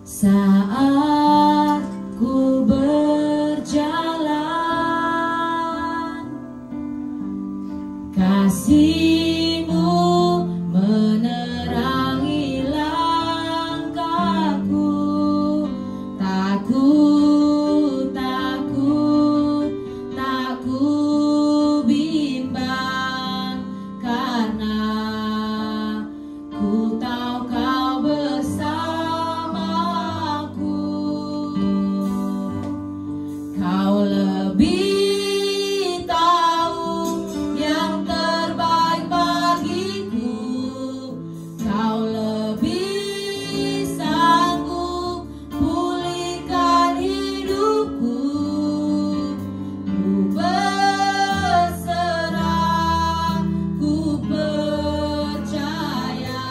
Saat ku berjalan, kasih-Mu menerangi langkahku. Takut, takut, tak ku bimbang, karena ku tahu Kau bersamaku. Kau lebih tahu yang terbaik bagiku. Kau lebih sanggup pulihkan hidupku. Ku berserah, ku percaya,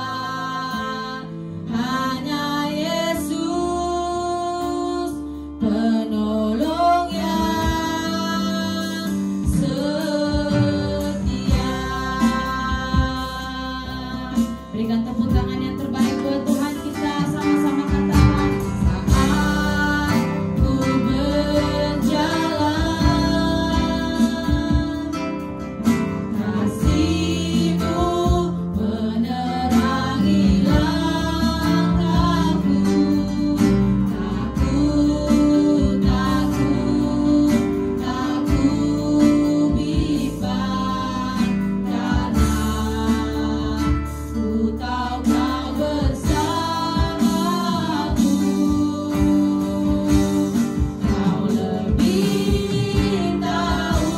hanya Yesus penolong yang setia. Berikan tepuk tangan yang terbaik buat Tuhan kita, sama-sama katakan. Saat ku berjalan, kasih-Mu menerangi langkahku. Takut, takut, tak ku bimbang, karena ku tahu Kau bersamaku. Kau lebih tahu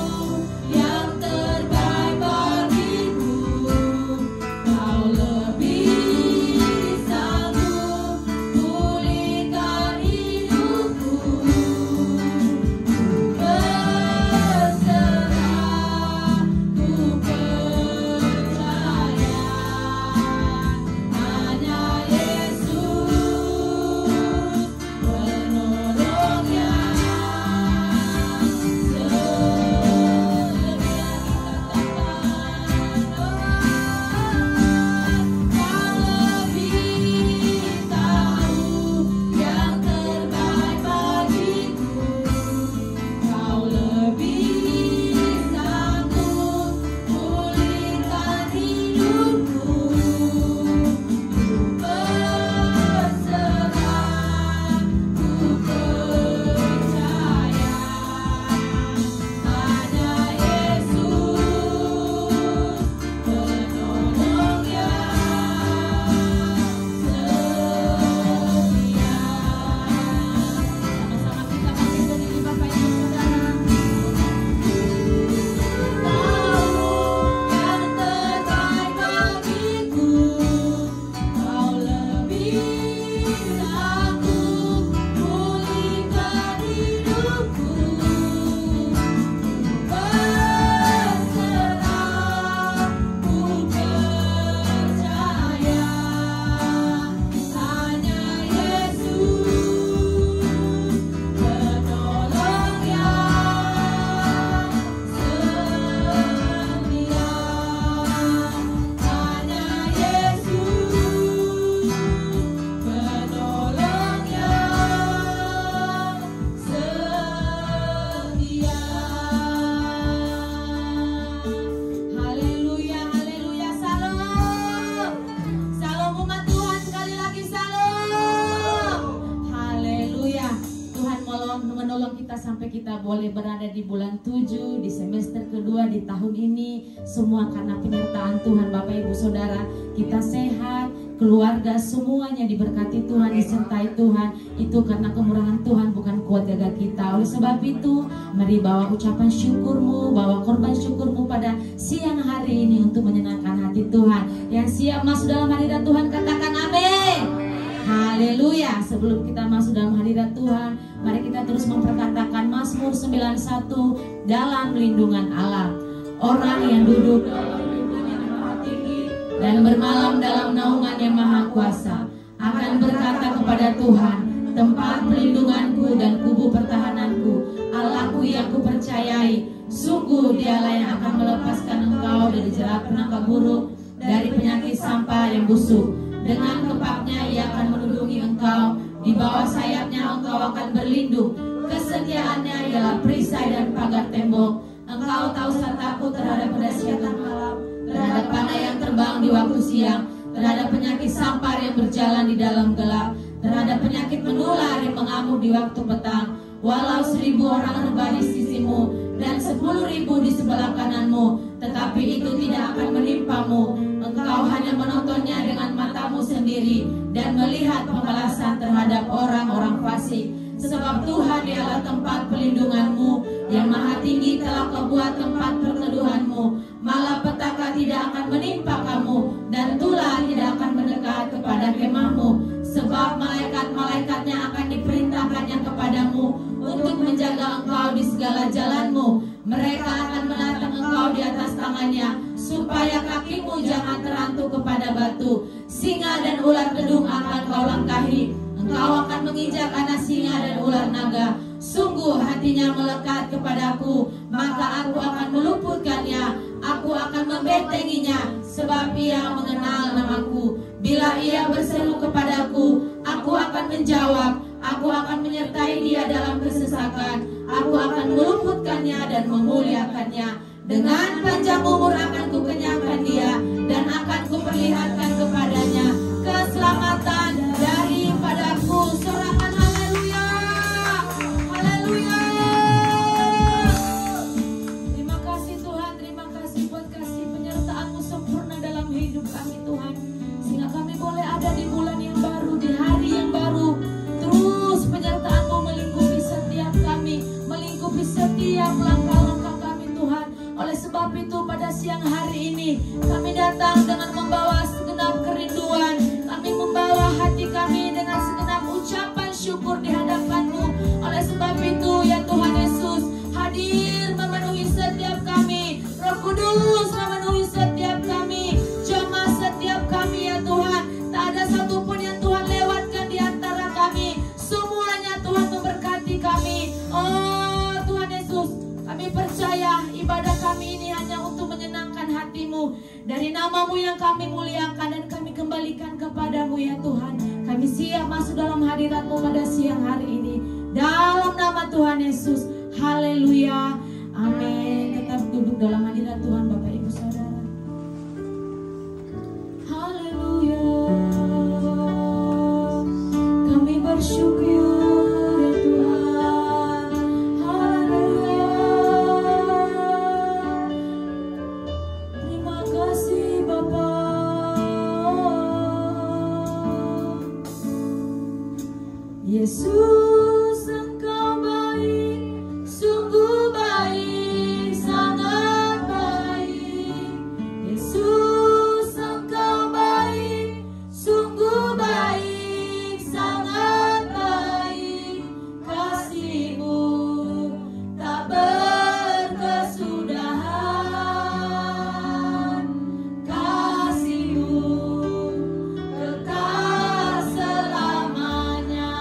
yang terbaik bagiku. Kau lebih sanggup pulihkan hidupku. Ku berserah, ku percaya, hanya Yesus penolong yang setia. Kau lebih tahu yang terbaik bagiku. Kau lebih sanggup pulihkan hidupku. Ku berserah, ku percaya, hanya Yesus penolong yang setia. Sama-sama kita bangkit berdiri, Bapak Ibu Saudara. Tahu yang terbaik bagiku. Kau lebih sanggup pulihkan hidupku. Berserah, ku percaya, hanya Yesus penolong yang setia. Hanya Yesus penolong yang setia. Haleluya, haleluya, salam. Salam umat Tuhan, sekali lagi salam. Haleluya. Tuhan menolong kita sampai kita boleh berada di bulan 7, di semester kedua di tahun ini. Semua karena penyertaan Tuhan, Bapak Ibu Saudara. Kita sehat, keluarga semuanya diberkati Tuhan, disertai Tuhan. Itu karena kemurahan Tuhan, bukan kuat gagah kita. Oleh sebab itu, mari bawa ucapan syukurmu, bawa korban syukurmu pada siang hari ini untuk menyenangkan hati Tuhan. Yang siap masuk dalam hadirat Tuhan, katakan amin. Haleluya. Sebelum kita masuk dalam hadirat Tuhan, mari kita terus memperkatakan Mazmur 91, dalam lindungan Allah. Orang yang duduk dalam lindungan yang maha tinggi dan bermalam dalam naungan yang maha kuasa akan berkata kepada Tuhan, tempat perlindunganku dan kubu pertahananku, Allahku yang kupercayai. Sungguh Dialah yang akan melepaskan engkau dari jerat penangkap buruk, dari penyakit sampah yang busuk. Dengan kepaknya Ia akan melindungi engkau, di bawah sayapnya engkau akan berlindung. Kesetiaannya ialah perisai dan pagar tembok. Engkau tahu sertaku terhadap dahsyatan malam, terhadap panah yang terbang di waktu siang, terhadap penyakit sampar yang berjalan di dalam gelap, terhadap penyakit menular yang mengamuk di waktu petang. Walau 1000 orang rebah di sisimu dan 10.000 di sebelah kananmu, tetapi itu tidak akan menimpamu. Engkau hanya menontonnya dengan matamu sendiri dan melihat pembalasan terhadap orang-orang fasik. Sebab Tuhan ialah tempat pelindunganmu, yang maha tinggi telah kau buat tempat perteduhanmu. Malapetaka tidak akan menimpa kamu, dan tulah tidak akan mendekat kepada kemahmu. Sebab malaikat-malaikatnya akan diperintahkannya kepadamu untuk menjaga engkau di segala jalanmu. Mereka akan menatang engkau di atas tangannya, supaya kakimu jangan terantuk kepada batu. Singa dan ular gedung akan kau langkahi. Engkau akan menginjak anak singa dan ular naga. Sungguh hatinya melekat kepadaku, maka aku akan meluputkannya. Aku akan membentenginya, sebab ia mengenal namaku. Bila ia berseru kepadaku, aku akan menjawab. Aku akan menyertai dia dalam kesesakan. Aku akan meluputkannya dan memuliakannya. Dengan panjang umur akan kukenyangkan dia, dan akan kuperlihatkan kepadanya keselamatan daripadaku. Sorakan haleluya, haleluya. Terima kasih Tuhan, terima kasih buat kasih penyertaan-Mu sempurna dalam hidup kami Tuhan, sehingga kami boleh ada di bulan yang baru, di hari yang baru. Terus penyertaan-Mu melingkupi setiap kami, melingkupi setiap langkah-langkah kami Tuhan. Oleh sebab itu pada siang hari ini kami datang dengan membawa segenap kerinduan. Kami membawa hati kami dengan segenap ucapan syukur di hadapan-Mu. Oleh sebab itu ya Tuhan Yesus, hadir memenuhi setiap kami. Roh Kudus memenuhi setiap kami, jamah setiap kami ya Tuhan. Tak ada satupun yang Tuhan lewatkan di antara kami. Semuanya Tuhan memberkati kami. Oh Tuhan Yesus, kami percaya ibadah kami ini hanya untuk menyenangkan hati-Mu. Dari nama-Mu yang kami muliakan dan kami kembalikan kepadamu ya Tuhan. Kami siap masuk dalam hadirat-Mu pada siang hari ini. Dalam nama Tuhan Yesus, haleluya, amin. Tetap duduk dalam hadirat Tuhan Bapak Ibu Saudara. Haleluya, kami bersyukur ya Tuhan. Haleluya, terima kasih Bapa. Yesus, Engkau baik, sungguh baik, sangat baik. Yesus, Engkau baik, sungguh baik, sangat baik. Kasih-Mu tak berkesudahan, kasih-Mu kekal selamanya.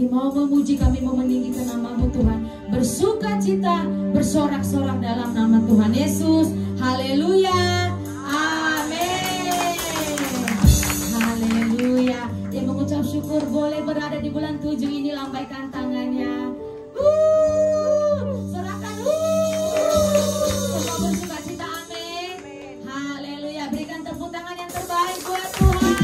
lagi mau memuji, kami mau meninggikan nama-Mu Tuhan. Bersuka cita, bersorak-sorak dalam nama Tuhan Yesus. Haleluya. Amin. Haleluya. Yang mengucap syukur boleh berada di bulan 7 ini, lambaikan tangannya. Serahkan. Semua bersuka cita. Amin. Haleluya. Berikan tepuk tangan yang terbaik buat Tuhan.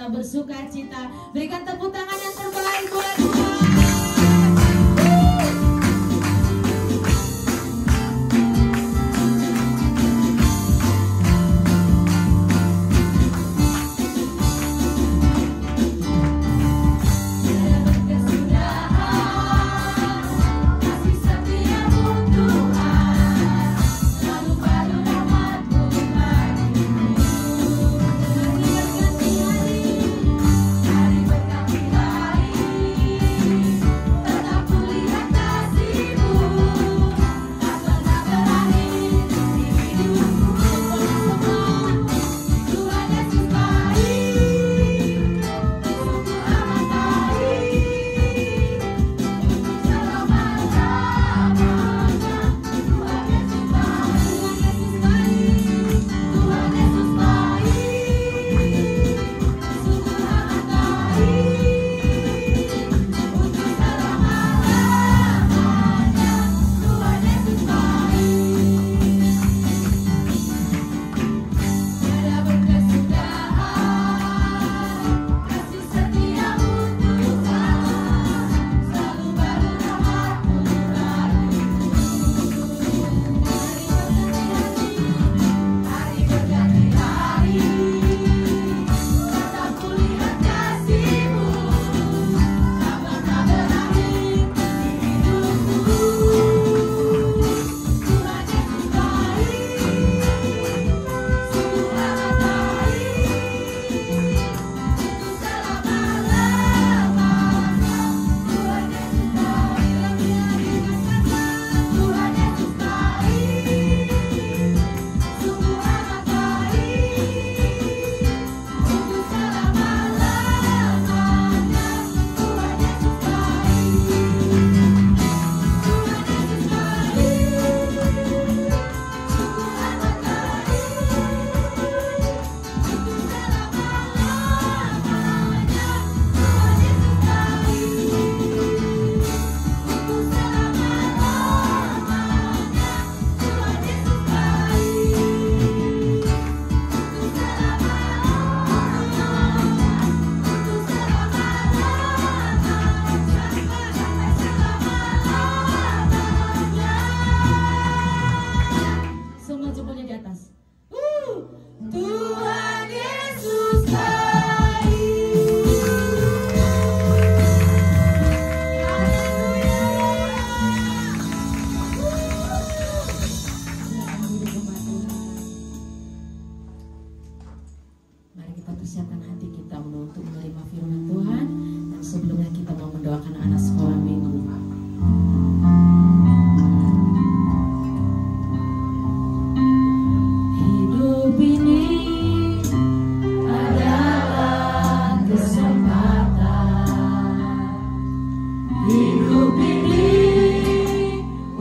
Bersuka cita, berikan tepuk tangan yang terbaik buat Tuhan. Hari berganti hari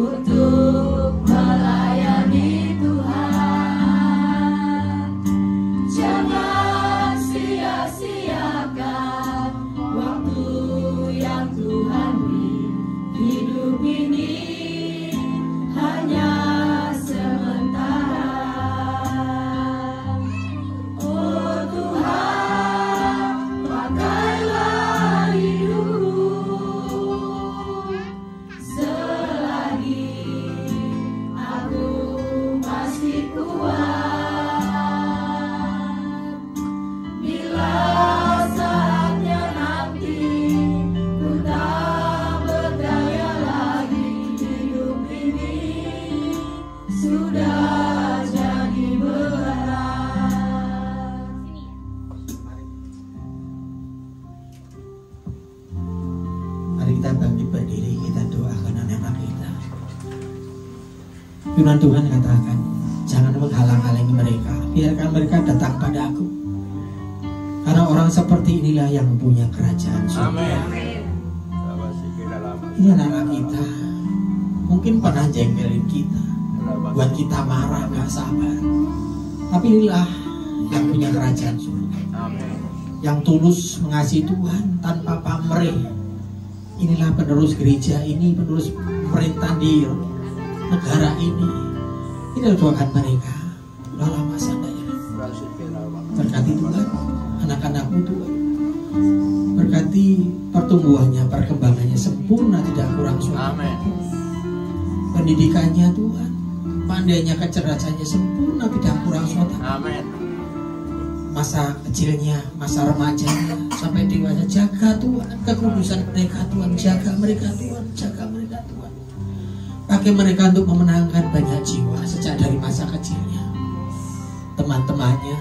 untuk melayani Tuhan. Jangan sia-siakan waktu yang Tuhan beri. Hidup ini hanya sementara. Oh Tuhan, pakailah hidupku selagi aku masih kuat. Bila saatnya nanti ku tak berdaya lagi, hidup ini sudah jadi berat. Mari kita bangkit berdiri, kita doakan anak-anak kita. Firman Tuhan katakan, jangan menghalang-halangi mereka, biarkan mereka datang pada aku. Karena orang seperti inilah yang mempunyai kerajaan surga. Ini anak-anak kita, mungkin pernah jengkelin kita, buat kita marah, gak sabar. Tapi inilah yang punya kerajaan surga, yang tulus mengasihi Tuhan tanpa pamrih. Inilah penerus gereja ini, penerus pemerintah di negara ini. Ini doakan mereka. Lama sandanya. Berkati Tuhan anak-anakmu Tuhan. Berkati pertumbuhannya, perkembangannya sempurna, tidak kurang suatu. Pendidikannya Tuhan, pandainya, kecerdasannya sempurna, tidak kurang suatu. Masa kecilnya, masa remajanya, sampai dewasa, jaga Tuhan kekudusan mereka Tuhan, jaga mereka Tuhan, jaga mereka Tuhan. Pakai mereka untuk memenangkan banyak jiwa sejak dari masa kecilnya, teman-temannya,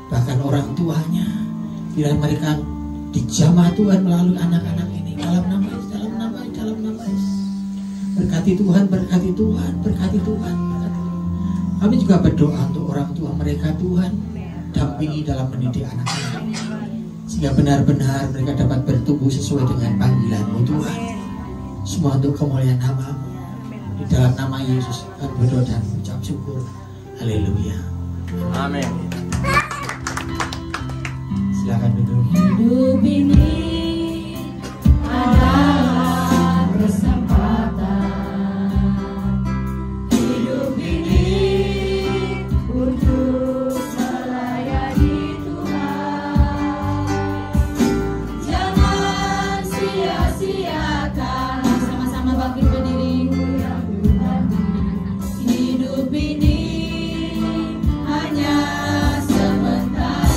bahkan orang tuanya. Bila mereka dijamah Tuhan melalui anak-anak ini, dalam nama Yesus, dalam nama Yesus, dalam nama Yesus. Berkati Tuhan, berkati Tuhan, berkati Tuhan, berkati Tuhan. Kami juga berdoa untuk orang tua mereka Tuhan, dampingi dalam mendidik anak-anak, sehingga benar-benar mereka dapat bertumbuh sesuai dengan panggilan-Mu Tuhan. Semua untuk kemuliaan nama-Mu. Di dalam nama Yesus kami berdoa dan ucap syukur. Haleluya. Amin. Silakan duduk. Hidup ini adalah kesempatan. Hidup ini untuk melayani Tuhan. Jangan sia-siakan. Sama-sama bangkit berdiri. Hidup ini hanya sementara.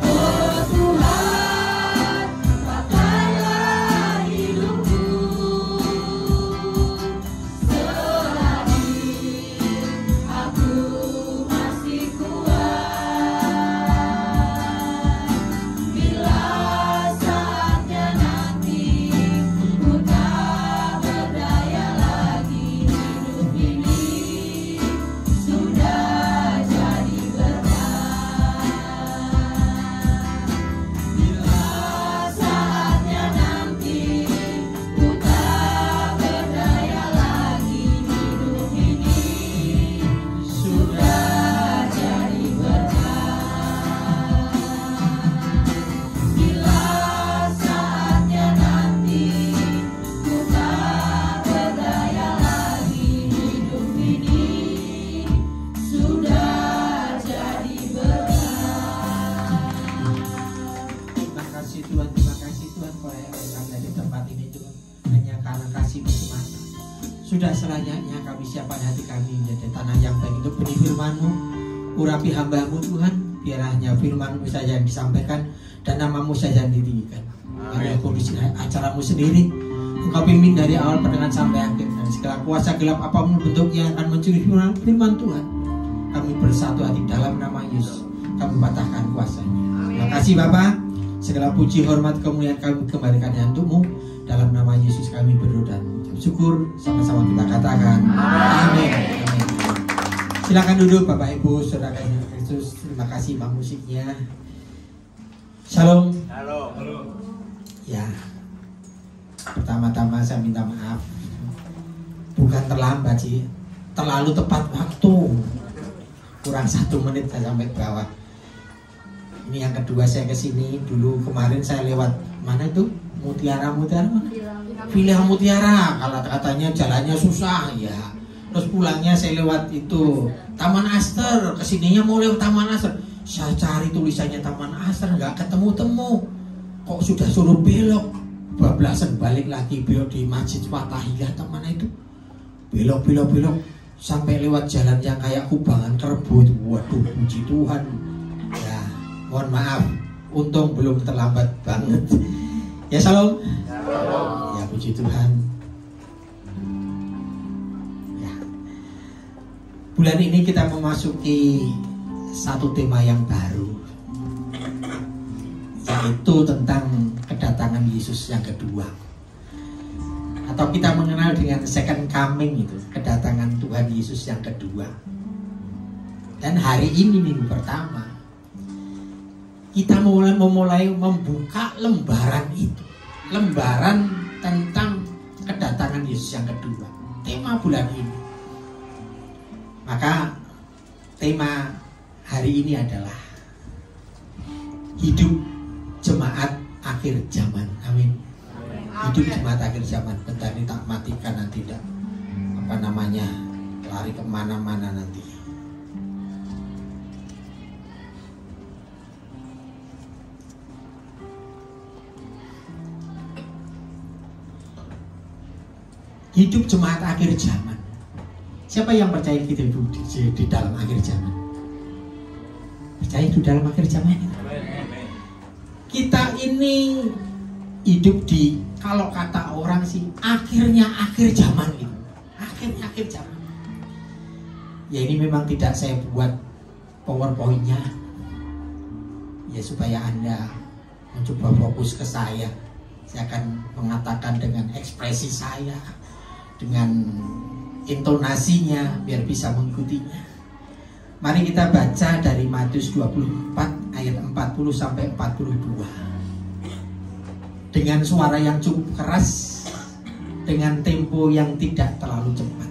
Oh Tuhan, pakailah hidupku selagi aku masih kuat. Bila saatnya nanti ku tak berdaya lagi, hidup ini sudah jadi berat. Bila saatnya nanti ku tak berdaya lagi, hidup ini sudah jadi berat. Bila saatnya nanti ku tak berdaya lagi, hidup ini sudah jadi berat. Terima kasih Tuhan, terima kasih Tuhan, kalau yang ada di tempat ini Tuhan, hanya karena kasih-Mu semata. Sudah selayaknya kami siapkan hati kami menjadi tanah yang baik untuk benih firman-Mu. Urapi hamba-Mu Tuhan, biar hanya firman-Mu saja yang disampaikan dan nama-Mu saja yang ditinggikan. Biar kondisi acara-Mu sendiri Engkau pimpin dari awal pertengahan sampai akhir, dan segala kuasa gelap apapun bentuknya akan mencuri firman Tuhan. Kami bersatu hati dalam nama Yesus, kami patahkan kuasanya. Terima kasih Bapa. Segala puji, hormat, kemuliaan kami kembalikan untuk-Mu. Dalam nama Yesus kami berdoa dan mengucap syukur. Sama-sama kita katakan amin. Amin. Silakan duduk Bapak Ibu, Saudara Kristus. Terima kasih Bang musiknya. Shalom. Halo. Ya. Pertama-tama saya minta maaf. Bukan terlambat sih, terlalu tepat waktu. Kurang 1 menit saya sampai ke bawah. Ini yang kedua saya kesini. Dulu kemarin saya lewat mana itu? Mutiara mana? Villa Mutiara. Kalau katanya jalannya susah ya. Terus pulangnya saya lewat itu Taman Aster. Kesininya mau lewat Taman Aster. Saya cari tulisannya Taman Aster, nggak ketemu-temu. Kok sudah suruh belok? Bablasan balik lagi, belok di Masjid Fatahillah mana itu. Belok sampai lewat jalan yang kayak kubangan kerbau itu. Waduh, puji Tuhan. Ya, mohon maaf, untung belum terlambat banget. Ya, salam. Ya, puji Tuhan. Ya. Bulan ini kita memasuki satu tema yang baru, yaitu tentang kedatangan Yesus yang kedua, atau kita mengenal dengan second coming, itu kedatangan Tuhan Yesus yang kedua. Dan hari ini minggu pertama kita memulai membuka lembaran itu, lembaran tentang kedatangan Yesus yang kedua, tema bulan ini. Maka tema hari ini adalah hidup jemaat akhir zaman. Amin. Hidup jemaat akhir zaman. Bentar ini tak matikan nanti tidak lari kemana-mana nanti. Hidup jemaat akhir zaman. Siapa yang percaya kita hidup di dalam akhir zaman? Percaya di dalam akhir zaman ini? Kita ini hidup di, kalau kata orang sih, akhirnya akhir zaman itu. Akhirnya akhir zaman. Ya ini memang tidak saya buat PowerPoint-nya. Ya supaya Anda mencoba fokus ke saya. Saya akan mengatakan dengan ekspresi saya, dengan intonasinya, biar bisa mengikutinya. Mari kita baca dari Matius 24 ayat 40 sampai 42. Dengan suara yang cukup keras, dengan tempo yang tidak terlalu cepat.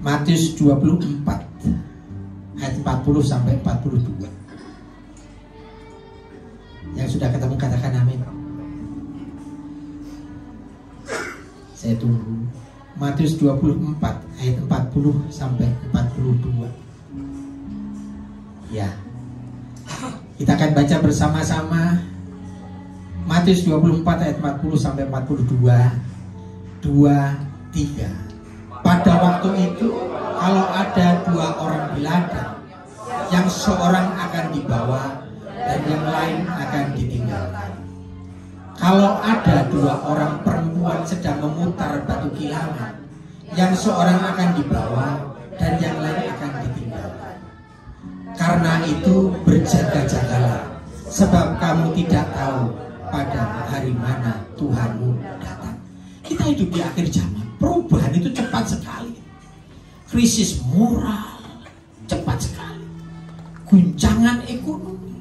Matius 24 ayat 40 sampai 42. Yang sudah ketemu katakan amin. Saya tunggu. Matius 24 ayat 40 sampai 42. Ya. Kita akan baca bersama-sama Matius 24 ayat 40 sampai 42. 2, 3. Pada waktu itu, kalau ada 2 orang di ladang, yang seorang akan dibawa dan yang lain akan ditinggalkan. Kalau ada 2 orang perempuan sedang memutar batu kilangan, yang seorang akan dibawa dan yang lain akan ditinggalkan. Karena itu berjaga-jagalah, sebab kamu tidak tahu pada hari mana Tuhanmu datang. Kita hidup di akhir zaman. Perubahan itu cepat sekali. Krisis moral cepat sekali. Guncangan ekonomi,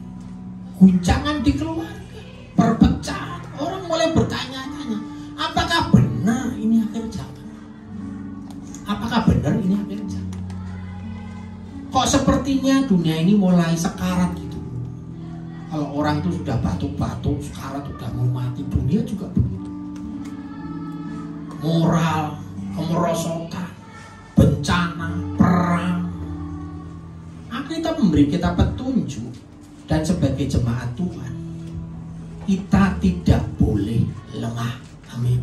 guncangan di keluarga, perpecahan. Orang mulai bertanya-tanya, apakah benar ini akhir zaman? Apakah benar ini akhir zaman? Kok sepertinya dunia ini mulai sekarat gitu. Kalau orang itu sudah batuk-batuk, sekarat, sudah mau mati, dunia juga begitu. Moral, kemerosotan, bencana, perang. Kita memberi kita petunjuk, dan sebagai jemaat Tuhan, kita tidak boleh lengah. Amin.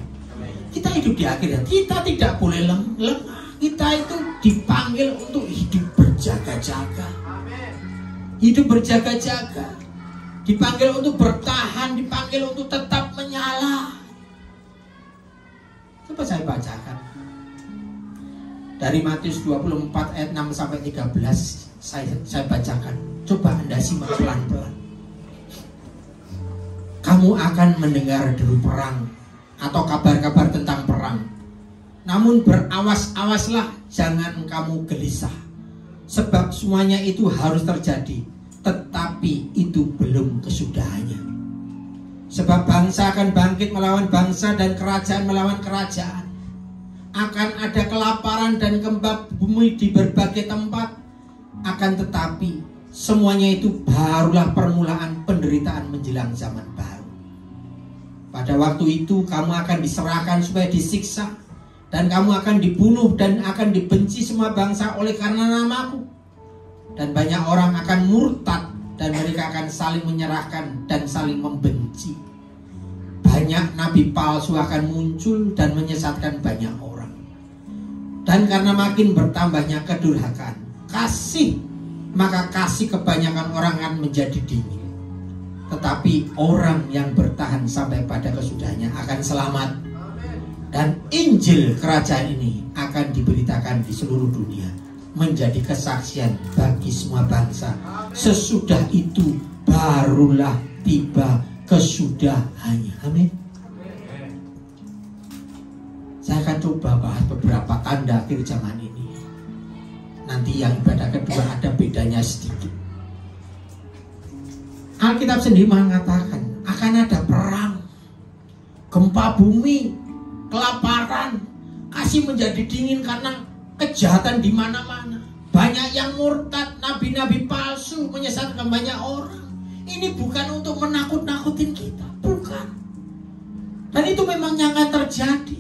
Kita hidup di akhirnya, kita tidak boleh lengah. Kita itu dipanggil untuk hidup berjaga-jaga. Hidup berjaga-jaga. Dipanggil untuk bertahan, dipanggil untuk tetap menyala. Coba saya bacakan. Dari Matius 24 ayat 6 sampai 13 saya bacakan. Coba Anda simak pelan-pelan. Kamu akan mendengar deru perang atau kabar-kabar tentang perang. Namun berawas-awaslah, jangan kamu gelisah. Sebab semuanya itu harus terjadi, tetapi itu belum kesudahannya. Sebab bangsa akan bangkit melawan bangsa dan kerajaan melawan kerajaan. Akan ada kelaparan dan gempa bumi di berbagai tempat. Akan tetapi semuanya itu barulah permulaan penderitaan menjelang zaman baru. Pada waktu itu kamu akan diserahkan supaya disiksa, dan kamu akan dibunuh dan akan dibenci semua bangsa oleh karena namaku. Dan banyak orang akan murtad, dan mereka akan saling menyerahkan dan saling membenci. Banyak nabi palsu akan muncul dan menyesatkan banyak orang. Dan karena makin bertambahnya kedurhakaan kasih, maka kasih kebanyakan orang akan menjadi dingin. Tetapi orang yang bertahan sampai pada kesudahannya akan selamat. Dan Injil kerajaan ini akan diberitakan di seluruh dunia, menjadi kesaksian bagi semua bangsa. Sesudah itu barulah tiba kesudahannya. Amin. Saya akan coba bahas beberapa tanda akhir zaman ini. Nanti yang ibadah kedua ada bedanya sedikit. Alkitab sendiri mengatakan akan ada perang, gempa bumi, kelaparan, kasih menjadi dingin karena kejahatan di mana-mana. Banyak yang murtad, nabi-nabi palsu menyesatkan banyak orang. Ini bukan untuk menakut-nakutin kita, bukan. Dan itu memang nyata terjadi.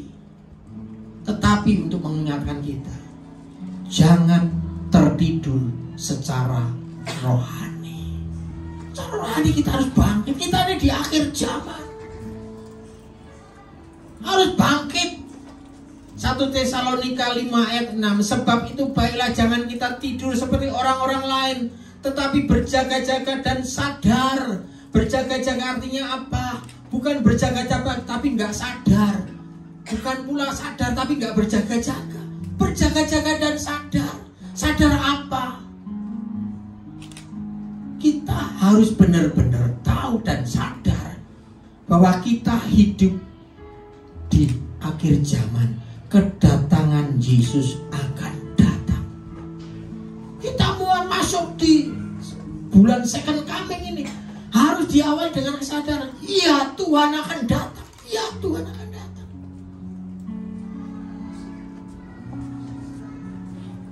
Tetapi untuk mengingatkan kita, jangan tertidur secara rohani. Secara rohani kita harus bangkit. Kita ini di akhir zaman, harus bangkit. 1 Tesalonika 5 ayat 6. Sebab itu baiklah jangan kita tidur seperti orang-orang lain, tetapi berjaga-jaga dan sadar. Berjaga-jaga artinya apa? Bukan berjaga-jaga tapi nggak sadar. Bukan pula sadar tapi nggak berjaga-jaga. Berjaga-jaga dan sadar. Sadar apa? Kita harus benar-benar tahu dan sadar bahwa kita hidup di akhir zaman. Kedatangan Yesus akan datang. Kita mau masuk di bulan second coming ini, harus diawali dengan kesadaran. Iya, Tuhan akan datang. Iya, Tuhan akan datang.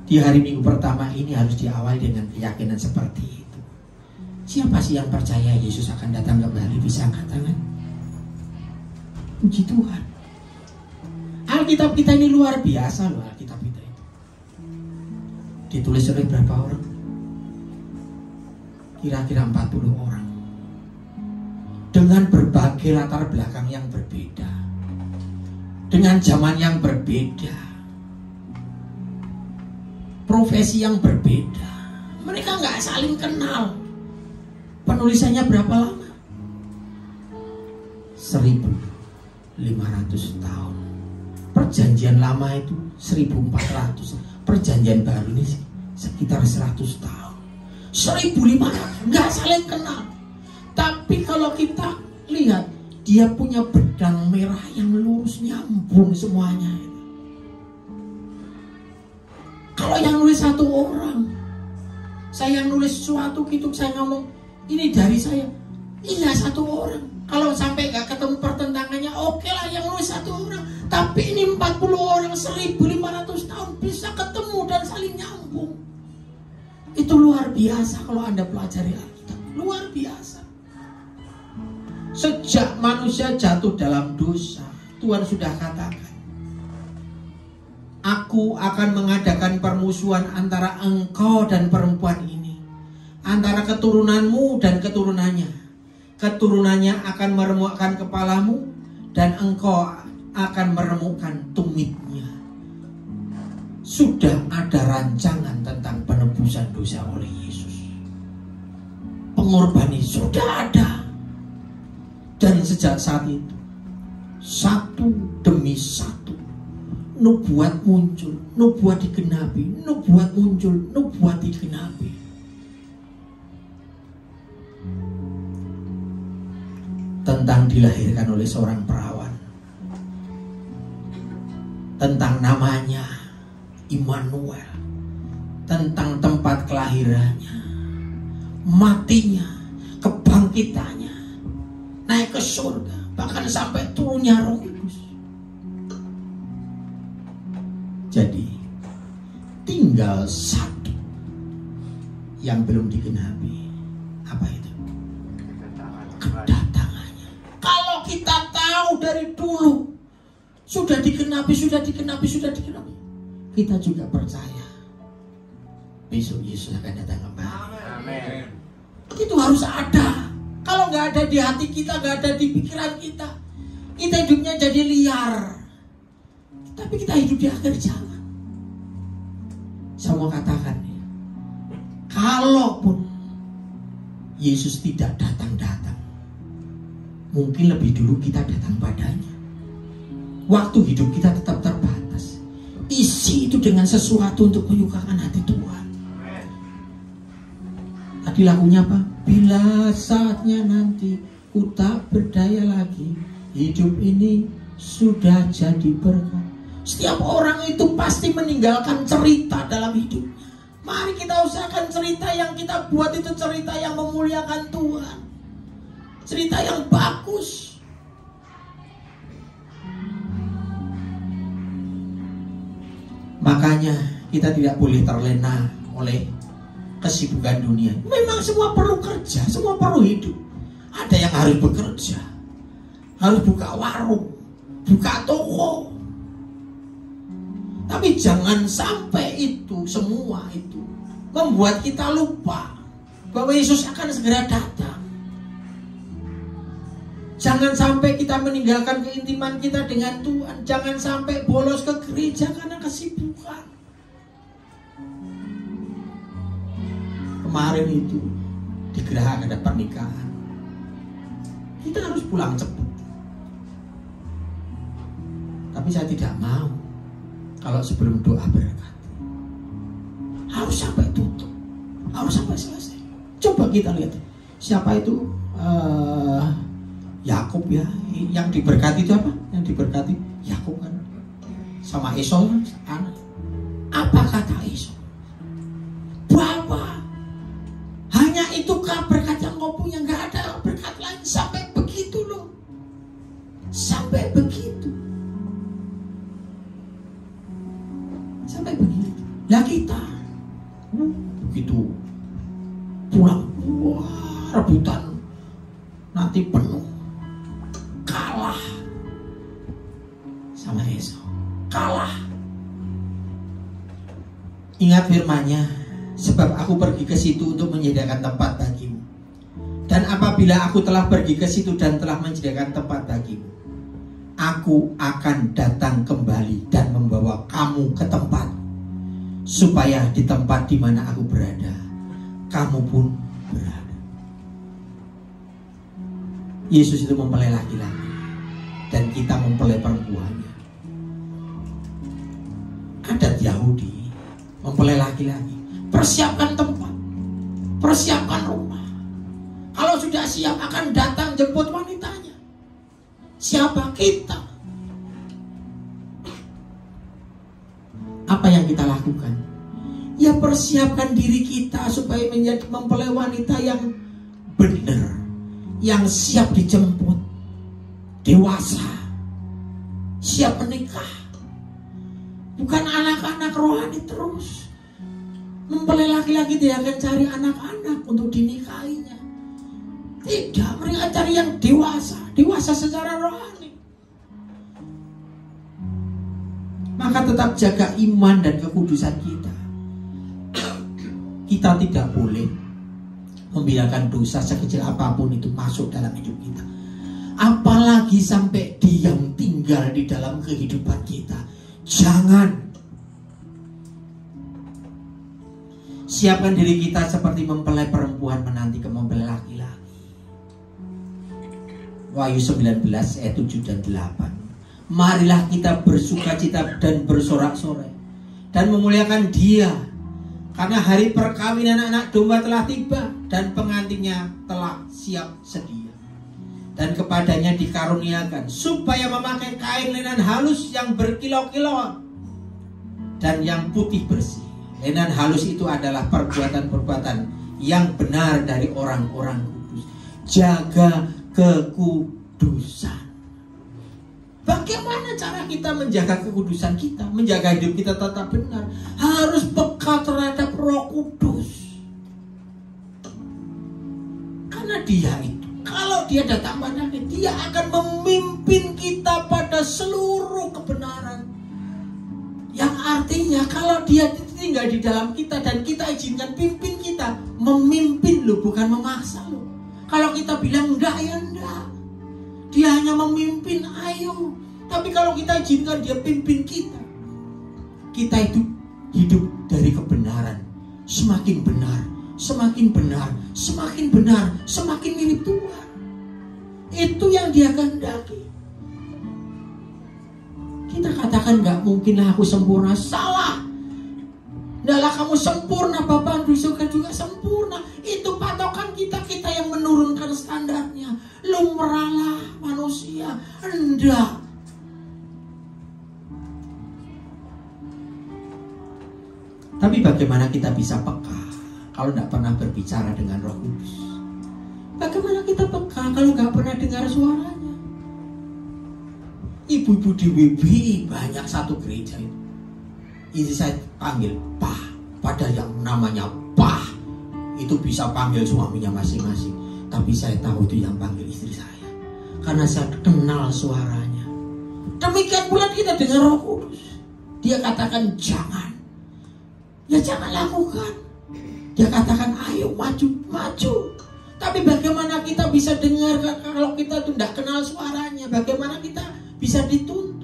Di hari Minggu pertama ini harus diawali dengan keyakinan seperti itu. Siapa sih yang percaya Yesus akan datang kembali? Bisa angkat tangan. Puji Tuhan. Alkitab kita ini luar biasa loh. Alkitab kita itu ditulis oleh berapa orang? Kira-kira 40 orang, dengan berbagai latar belakang yang berbeda, dengan zaman yang berbeda, profesi yang berbeda. Mereka nggak saling kenal. Penulisannya berapa lama? 1500 tahun. Perjanjian lama itu 1400. Perjanjian baru ini sekitar 100 tahun. 1500, nggak saling kenal. Tapi kalau kita lihat, dia punya pedang merah yang lurus nyambung semuanya. Kalau yang nulis satu orang, saya yang nulis suatu kitab, saya ngomong ini dari saya, iya satu orang. Kalau sampai nggak ketemu pertentangannya, oke lah yang nulis satu orang. Tapi ini 40 orang, 1500 tahun bisa ketemu dan saling nyambung. Itu luar biasa kalau Anda pelajari Alkitab. Luar biasa. Sejak manusia jatuh dalam dosa, Tuhan sudah katakan, Aku akan mengadakan permusuhan antara engkau dan perempuan ini, antara keturunanmu dan keturunannya. Keturunannya akan meremukkan kepalamu, dan engkau akan meremukkan tumitnya. Sudah ada rancangan tentang penebusan dosa oleh Yesus. Pengorbanan sudah ada. Dan sejak saat itu, satu demi satu, nubuat muncul, nubuat digenapi, nubuat muncul, nubuat digenapi. Tentang dilahirkan oleh seorang perawan, tentang namanya Immanuel, tentang tempat kelahirannya, matinya, kebangkitannya. naik ke surga, bahkan sampai turunnya Roh Kudus. Jadi tinggal satu yang belum digenapi. Apa itu? Kedatangannya. Kalau kita tahu dari dulu sudah digenapi, kita juga percaya besok Yesus akan datang kembali. Amin. Itu harus ada. Kalau nggak ada di hati kita, nggak ada di pikiran kita, kita hidupnya jadi liar. Tapi kita hidup di akhir zaman. Saya mau katakan, kalaupun Yesus tidak datang-datang, mungkin lebih dulu kita datang padanya. Waktu hidup kita tetap terbatas. Isi itu dengan sesuatu untuk menyukakan hati Tuhan. Tadi lagunya apa? Bila saatnya nanti ku tak berdaya lagi, hidup ini sudah jadi berkat. Setiap orang itu pasti meninggalkan cerita dalam hidupnya. Mari kita usahakan cerita yang kita buat itu cerita yang memuliakan Tuhan, cerita yang bagus. Makanya kita tidak boleh terlena oleh kesibukan dunia. Memang semua perlu kerja, semua perlu hidup. Ada yang harus bekerja, harus buka warung, buka toko. Tapi jangan sampai itu semua itu membuat kita lupa bahwa Yesus akan segera datang. Jangan sampai kita meninggalkan keintiman kita dengan Tuhan. Jangan sampai bolos ke gereja karena kesibukan. Kemarin itu di geraha ada pernikahan, kita harus pulang cepat. Tapi saya tidak mau kalau sebelum doa berkat harus sampai tutup, harus sampai selesai. Coba kita lihat siapa itu Yakub ya, yang diberkati itu apa? Yang diberkati Yakub kan, sama Esau anak. Apa kata Esau? Bapa, hanya itukah berkat yang kau punya? Nggak ada berkat lain. Sampai begitu loh, sampai begitu. Sampai begitu. Lah kita begitu pulang, wah rebutan nanti penuh, kalah sama Esau, kalah. Ingat firman-Nya, sebab aku pergi ke situ untuk menyediakan tempat bagimu. Dan apabila aku telah pergi ke situ dan telah menyediakan tempat bagimu, aku akan datang kembali dan membawa kamu ke tempat, supaya di tempat di mana aku berada, kamu pun berada. Yesus itu mempelai laki-laki, dan kita mempelai perempuannya. Adat Yahudi mempelai laki-laki, persiapkan tempat, persiapkan rumah. Kalau sudah siap akan datang jemput wanitanya. Siapa? Kita. Apa yang kita lakukan? Ya persiapkan diri kita supaya menjadi mempelai wanita yang benar, yang siap dijemput, dewasa, siap menikah. Bukan anak-anak rohani terus. Mempelai laki-laki tidak akan cari anak-anak untuk dinikahinya. Tidak, mereka cari yang dewasa, dewasa secara rohani. Maka tetap jaga iman dan kekudusan kita. Kita tidak boleh membiarkan dosa sekecil apapun itu masuk dalam hidup kita. Apalagi sampai diam tinggal di dalam kehidupan kita. Jangan. Siapkan diri kita seperti mempelai perempuan menanti ke mempelai laki-laki. Wahyu 19 ayat 7 dan 8. Marilah kita bersukacita dan bersorak-sorai dan memuliakan Dia, karena hari perkawinan anak domba telah tiba dan pengantinnya telah siap sedia. Dan kepadanya dikaruniakan supaya memakai kain lenan halus yang berkilau-kilauan dan yang putih bersih. Lenan halus itu adalah perbuatan-perbuatan yang benar dari orang-orang kudus. Jaga kekudusan. Bagaimana cara kita menjaga kekudusan kita, menjaga hidup kita tetap benar? Harus peka terhadap Roh Kudus. Karena Dia itu, kalau Dia datang pada kita, Dia akan memimpin kita pada seluruh kebenaran. Yang artinya kalau Dia tinggal di dalam kita dan kita izinkan pimpin kita, memimpin loh, bukan memaksa loh. Kalau kita bilang enggak, ya enggak. Dia hanya memimpin, ayo. Tapi kalau kita izinkan Dia pimpin kita, kita itu hidup dari kebenaran. Semakin benar, semakin benar, semakin benar, semakin mirip Tuhan. Itu yang Dia kehendaki. Kita katakan gak mungkin aku sempurna. Salah. Adalah kamu sempurna, Bapa di surga juga sempurna. Itu patokan kita yang menurunkan standarnya. Lumrahlah manusia. Enggak. Tapi bagaimana kita bisa peka kalau tidak pernah berbicara dengan Roh Kudus? Bagaimana kita peka kalau nggak pernah dengar suaranya? Ibu-ibu di WBI banyak satu gereja itu. Ini saya panggil Pak, pada yang namanya Pak itu bisa panggil suaminya masing-masing. Tapi saya tahu itu yang panggil istri saya, karena saya kenal suaranya. Demikian pula kita dengan Roh Kudus. Dia katakan jangan, ya jangan lakukan. Dia katakan ayo maju, maju. Tapi bagaimana kita bisa dengar kalau kita itu tidak kenal suaranya? Bagaimana kita bisa dituntut?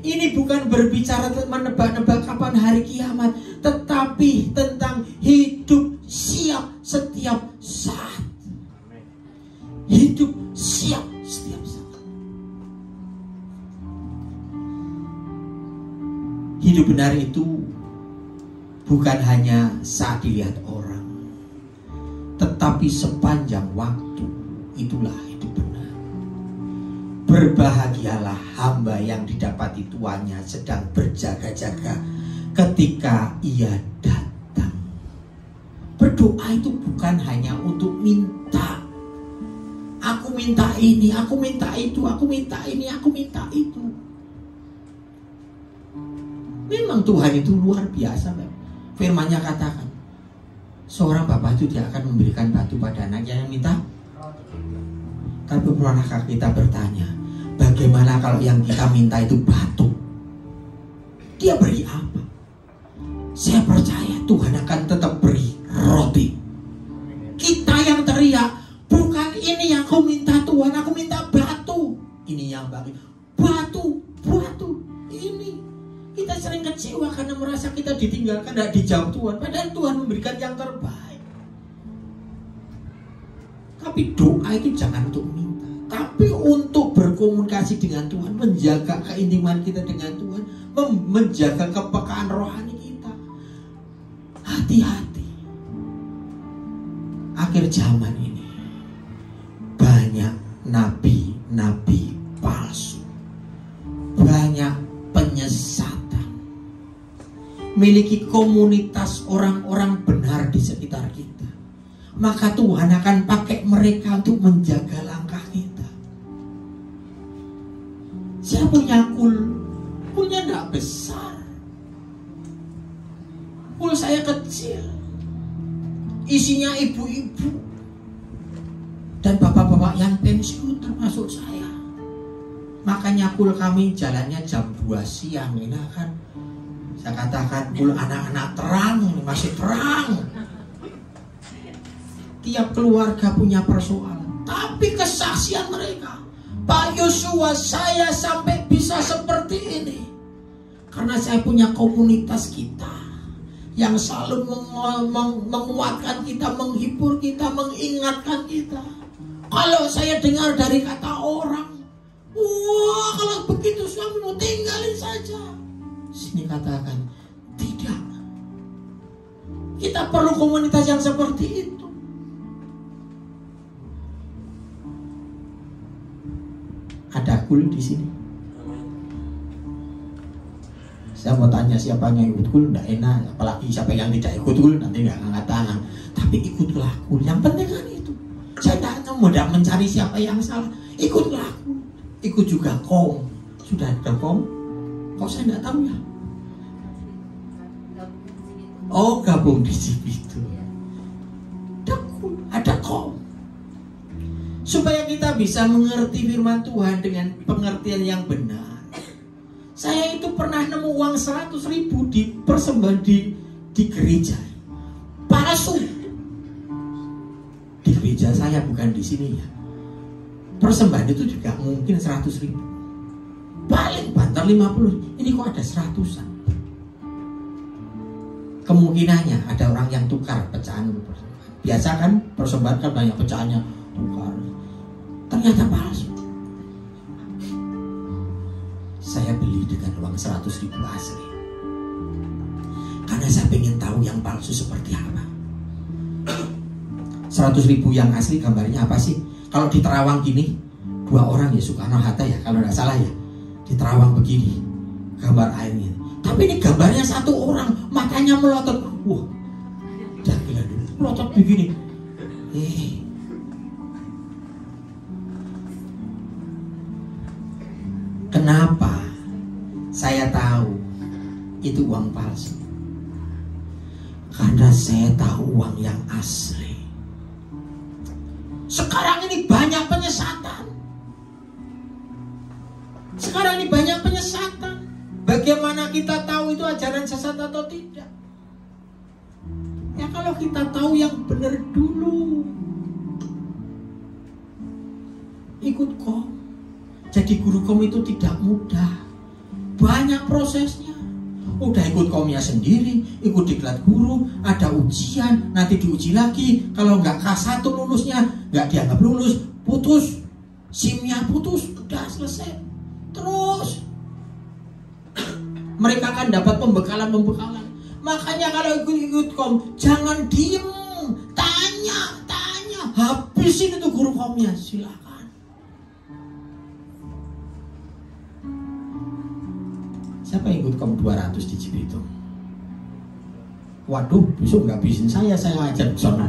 Ini bukan berbicara menebak-nebak kapan hari kiamat, tetapi tentang hidup siap setiap saat. Hidup siap setiap saat. Hidup benar itu bukan hanya saat dilihat orang, tetapi sepanjang waktu. Itulah hidup benar. Berbahagialah hamba yang didapati tuannya sedang berjaga-jaga ketika ia datang. Berdoa itu bukan hanya untuk minta. Aku minta ini, aku minta itu, aku minta ini, aku minta itu. Memang Tuhan itu luar biasa. Firman-Nya katakan, seorang bapak itu dia akan memberikan batu pada anaknya yang minta. Tapi pernahkah kita bertanya, bagaimana kalau yang kita minta itu batu? Dia beri apa? Saya percaya Tuhan akan tetap beri roti. Kita yang teriak, bukan ini yang aku minta Tuhan, aku minta batu. Ini yang bagi batu, batu. Ini kita sering kecewa karena merasa kita ditinggalkan, tidak dijawab Tuhan. Padahal Tuhan memberikan yang terbaik. Tapi doa itu jangan untuk minta, tapi untuk berkomunikasi dengan Tuhan, menjaga keintiman kita dengan Tuhan, menjaga kepekaan rohani kita. Hati-hati. Akhir zaman ini banyak nabi-nabi palsu, banyak penyesatan, miliki komunitas orang-orang benar di sekitar kita. Maka Tuhan akan pakai mereka untuk menjaga langkah kita. Saya punya kulnya tidak besar. Kul saya kecil, isinya ibu-ibu dan bapak-bapak yang pensiun termasuk saya. Makanya kul kami jalannya jam 2 siang. Ini kan saya katakan kul anak-anak terang, masih terang. Tiap keluarga punya persoalan, tapi kesaksian mereka, Pak Yosua, saya sampai bisa seperti ini karena saya punya komunitas kita yang selalu menguatkan kita, menghibur kita, mengingatkan kita. Kalau saya dengar dari kata orang, wah kalau begitu suamimu tinggalin saja, sini katakan tidak. Kita perlu komunitas yang seperti itu. Ada kul di sini. Saya mau tanya siapa yang ikut kul, tidak enak. Apalagi siapa yang tidak ikut kul, nanti nggak angkat tangan. Tapi ikutlah kul. Yang penting kan itu. Saya tidak mudah mencari siapa yang salah. Ikutlah aku, ikut juga kom. Sudah ada kom? Kok saya nggak tahu ya? Oh, gabung di situ. Ada kom. Supaya kita bisa mengerti firman Tuhan dengan pengertian yang benar. Saya itu pernah nemu uang 100.000 di persembahan di gereja. Palsu. Di gereja saya, bukan di sini ya. Persembahan itu juga mungkin 100.000. Paling banter 50. Ini kok ada 100-an. Kemungkinannya ada orang yang tukar pecahan. Biasa kan persembahan kan banyak pecahannya, tukar. Ternyata palsu. Saya beli dengan uang 100.000 asli. Karena saya ingin tahu yang palsu seperti apa. 100.000 yang asli gambarnya apa sih? Kalau di Terawang gini, 2 orang ya, Soekarno-Hatta ya, kalau nggak salah ya, di Terawang begini gambar airnya. Tapi ini gambarnya 1 orang, matanya melotot. Wah, jangan gila dulu, melotot begini. Kenapa saya tahu itu uang palsu? Karena saya tahu uang yang asli. Sekarang ini banyak penyesatan. Sekarang ini banyak penyesatan. Bagaimana kita tahu itu ajaran sesat atau tidak? Ya kalau kita tahu yang benar dulu. Ikut kom. Jadi guru kom itu tidak mudah. Banyak prosesnya. Udah ikut komnya sendiri, ikut diklat guru, ada ujian, nanti diuji lagi. Kalau nggak K1 lulusnya, nggak dianggap lulus, putus. SIM-nya putus, udah selesai. Terus mereka kan dapat pembekalan. Makanya kalau ikut kom, jangan diem, tanya. Habisin itu guru komnya, silakan. Siapa yang ikut kom 200 di Cibitung? Waduh, besok nggak habisin saya ajak ke sana.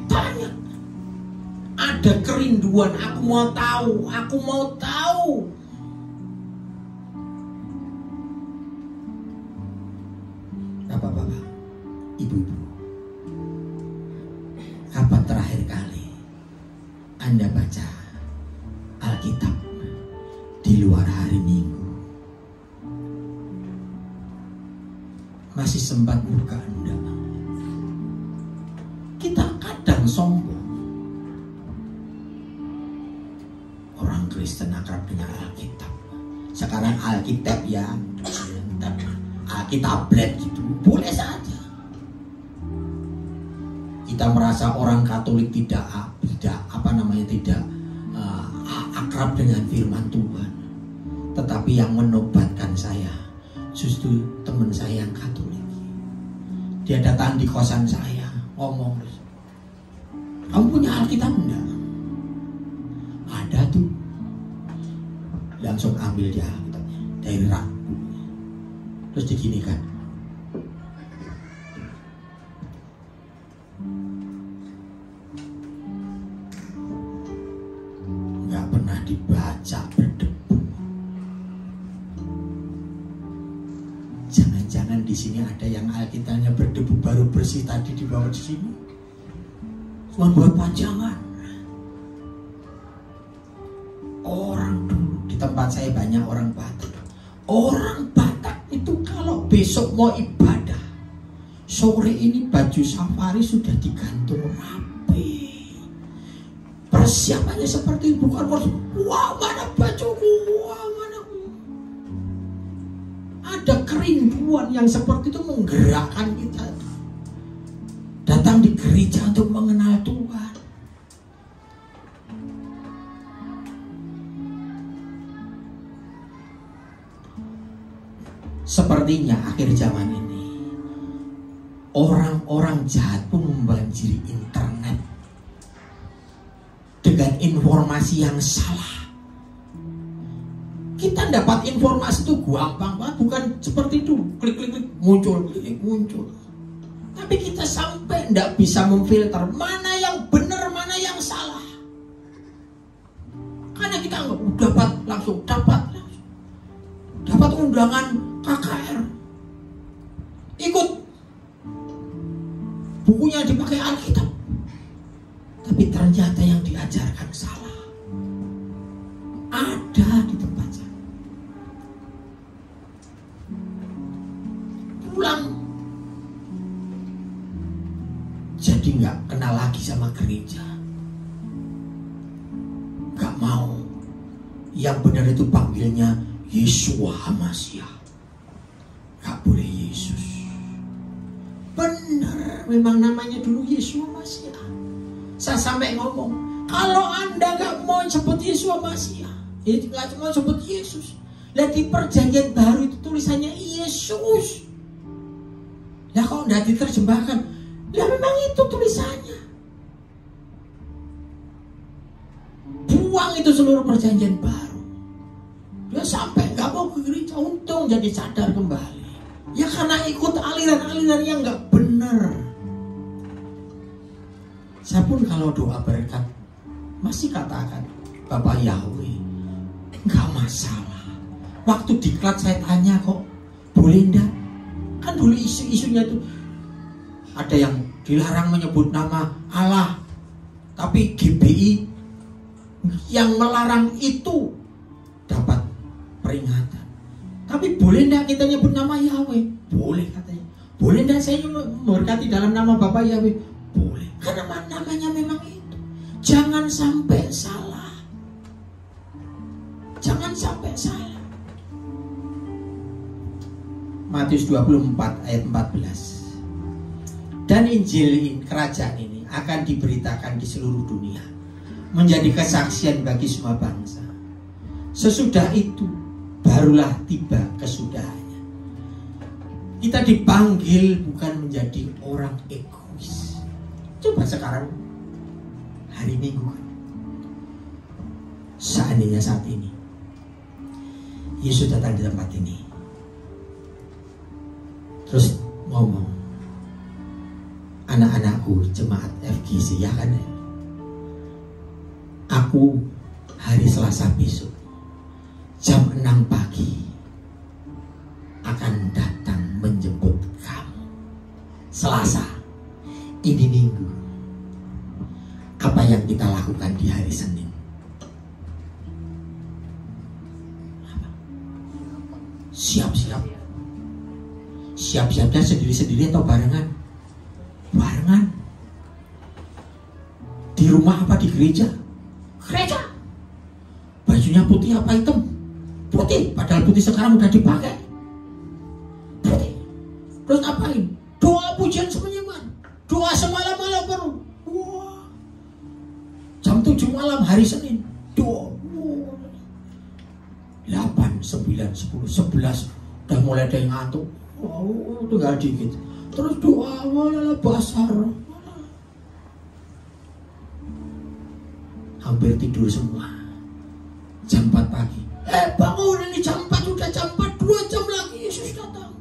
Tanya. Ada kerinduan, aku mau tahu. Bapak-bapak, ibu-ibu, kapan terakhir kali Anda baca Alkitab di luar hari Minggu? Masih sempat buka Anda? Kita kadang sombong. Orang Kristen akrab dengan Alkitab. Sekarang Alkitab ya, Alkitablet gitu, boleh saja. Kita merasa orang Katolik tidak akrab dengan firman Tuhan. Tetapi yang menobatkan saya justru teman saya yang Katolik. Dia datang di kosan saya, ngomong, kamu punya Alkitab enggak? Ada tuh. Langsung ambil dia Alkitabnya dari rak. Terus diginikan, nggak pernah dibaca, berdebu. Jangan-jangan di sini ada yang Alkitabnya berdebu, baru bersih tadi dibawa di sini, cuma buat pajangan. Orang dulu di tempat saya banyak orang Batak. Orang Batak itu kalau besok mau ibadah, sore ini baju safari sudah digantung rapi. Persiapannya seperti itu, bukan wah mana bajuku, wah mana. Ada kerinduan yang seperti itu menggerakkan kita datang di gereja untuk mengenal Tuhan. Sepertinya akhir zaman ini orang-orang jahat pun membanjiri internet dengan informasi yang salah. Kita dapat informasi itu gampang banget, bukan seperti itu klik muncul. Tapi kita sampai tidak bisa memfilter mana yang benar, mana yang salah. Karena kita dapat undangan KKR, ikut bukunya dipakai Alkitab, tapi ternyata yang diajarkan salah. Ada di tempat saya. Pulang jadi nggak kenal lagi sama gereja, nggak mau. Yang benar itu panggilnya Yeshua HaMashiach, nggak boleh Yesus. Benar, memang namanya dulu Yeshua HaMashiach. Saya sampai ngomong, kalau Anda nggak mau sebut Yeshua HaMashiach, nggak mau sebut Yesus. Lihat di Perjanjian Baru itu tulisannya Yesus. Lah kalau nggak diterjemahkan, lah memang itu tulisannya. Buang itu seluruh Perjanjian Baru. Dia sampai nggak mau ke gereja, untung jadi sadar kembali. Ya karena ikut aliran-aliran yang nggak benar. Saya pun kalau doa berkat masih katakan Bapak Yahweh, nggak masalah. Waktu diklat saya tanya kok, boleh enggak? Kan dulu isu-isunya itu ada yang dilarang menyebut nama Allah, tapi GBI yang melarang itu dapat peringatan. Tapi boleh enggak kita nyebut nama Yahweh? Boleh katanya. Boleh enggak saya memberkati dalam nama Bapak Yahweh? Boleh. Karena namanya memang itu. Jangan sampai salah. Jangan sampai salah. Matius 24 ayat 14. Dan Injil kerajaan ini akan diberitakan di seluruh dunia, menjadi kesaksian bagi semua bangsa. Sesudah itu barulah tiba kesudahannya. Kita dipanggil bukan menjadi orang egois. Coba sekarang hari Minggu kan, seandainya saat ini Yesus datang di tempat ini, terus ngomong, anak-anakku jemaat FGC, ya kan, aku hari Selasa besok jam 6 pagi akan datang menjemput kamu. Selasa, ini Minggu. Apa yang kita lakukan di hari Senin? Siap-siap. Siap-siapnya sendiri-sendiri atau barengan? Barengan. Di rumah apa di gereja? Gereja. Bajunya putih apa hitam? Putih, padahal putih sekarang udah dipakai. Putih. Terus ngapain? Doa pujian semenyeman. Doa semalam-malam baru. Wah. Jam 7 malam hari Senin. Doa. 8, 9, 10, 11 udah mulai ada yang ngantuk. Wow, tinggal dikit. Terus doa malah basar. Hampir tidur semua. Jam 4 pagi. Bangun, ini jam 4, sudah jam 4, 2 jam lagi Yesus datang.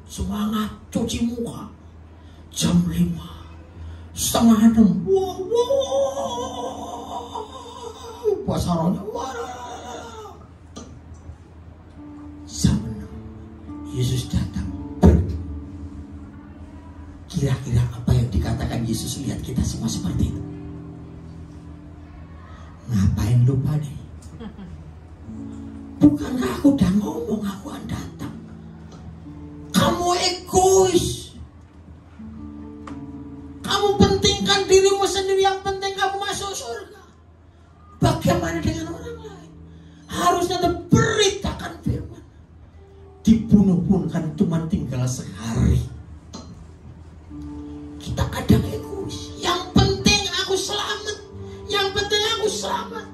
Semangat, cuci muka. Jam 5, setengah 6. Wow, basarannya. Jam 6, Yesus datang. Kira-kira apa yang dikatakan Yesus lihat kita semua seperti itu? Ngapain lupa nih? Bukankah aku udah ngomong aku akan datang? Kamu egois. Kamu pentingkan dirimu sendiri, yang penting kamu masuk surga. Bagaimana dengan orang lain? Harusnya diberitakan firman. Dibunuh pun kan cuma tinggal sehari. Kita kadang egois. Yang penting aku selamat. Yang penting aku selamat.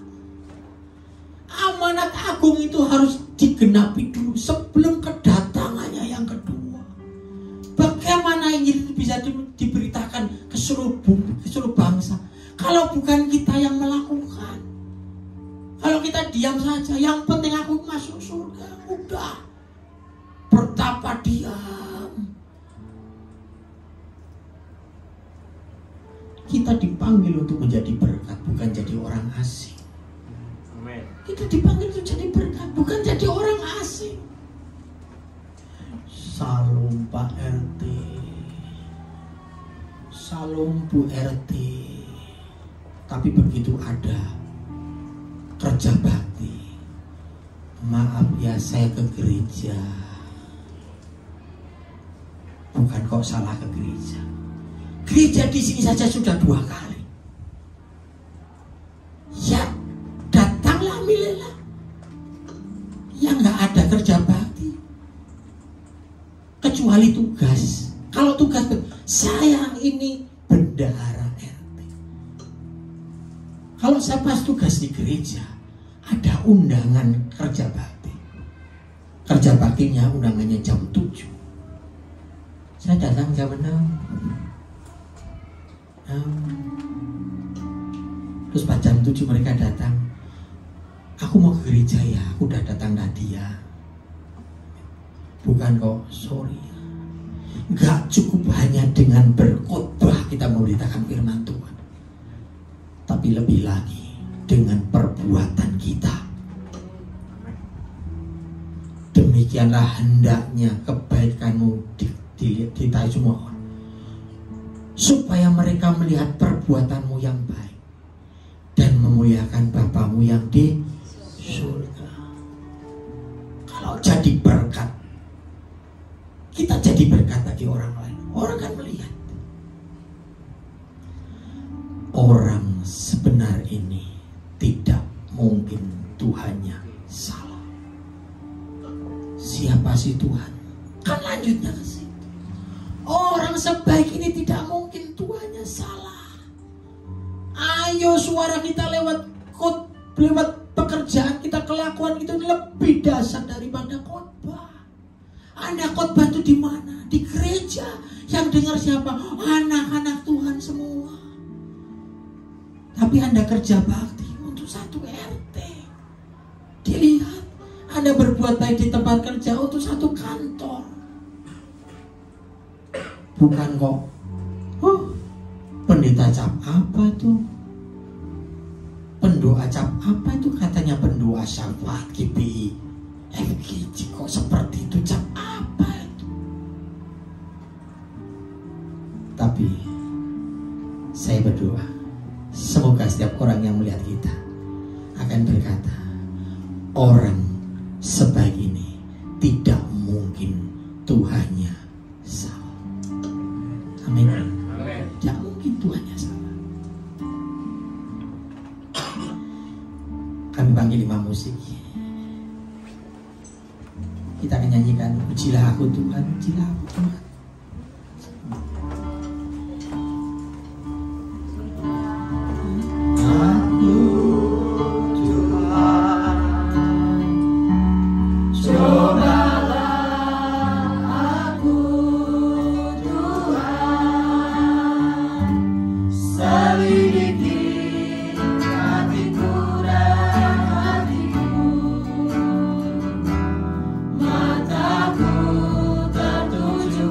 Amanat agung itu harus digenapi dulu sebelum kedatangannya yang kedua. Bagaimana ini bisa diberitakan ke seluruh bumi, ke seluruh bangsa, kalau bukan kita yang melakukan? Kalau kita diam saja, yang penting aku masuk surga, udah bertapa diam. kita dipanggil untuk menjadi berkat, bukan jadi orang asing. Amin. Kita dipanggil untuk jadi berkat, bukan jadi orang asing. Salam Pak RT, salam Bu RT. Tapi begitu ada kerja bakti, maaf ya saya ke gereja. Bukan kok salah ke gereja. Gereja di sini saja sudah 2 kali. Ya datanglah milela. Yang nggak ada kerja bakti, kecuali tugas. Kalau tugas, saya ini bendahara RT. Kalau saya pas tugas di gereja, ada undangan kerja bakti. Kerja baktinya undangannya jam 7. Saya datang jam 6. Terus pas jam 7 mereka datang. Aku mau ke gereja ya, aku udah datang tadi ya. Bukan kok, sorry. Gak cukup hanya dengan berkhotbah kita memberitakan firman Tuhan, tapi lebih lagi dengan perbuatan kita. Demikianlah hendaknya kebaikanmu dilihat semua orang, supaya mereka melihat perbuatanmu yang baik dan memuliakan Bapamu yang di surga. Kalau jadi berkat, kita jadi berkat bagi orang lain, orang kan melihat. Orang sebenar ini tidak mungkin Tuhannya salah. Siapa sih Tuhan? Kan lanjutnya ke situ. Orang sebaik ini tidak mungkin Tuhannya salah. Ayo suara kita lewat pekerjaan kita, kelakuan itu lebih dahsyat daripada khotbah. Anda khotbah itu di mana? Di gereja. Yang dengar siapa? Anak-anak Tuhan semua. Tapi Anda kerja bakti untuk satu RT. Dilihat Anda berbuat baik di tempat kerja untuk satu kantor. Bukan kok, pendeta cap apa itu? Pendoa cap apa itu? Katanya pendoa syafaat GPI FGC. Kok seperti itu? Cap apa itu? Tapi saya berdoa, semoga setiap orang yang melihat kita akan berkata, orang sebaik ini tidak mungkin Tuhannya salah. Amin. Tidak mungkin Tuhannya salah. Kami panggil imam musik. Kita akan nyanyikan Pujilah Aku Tuhan, pujilah aku Tuhan. Mataku tertuju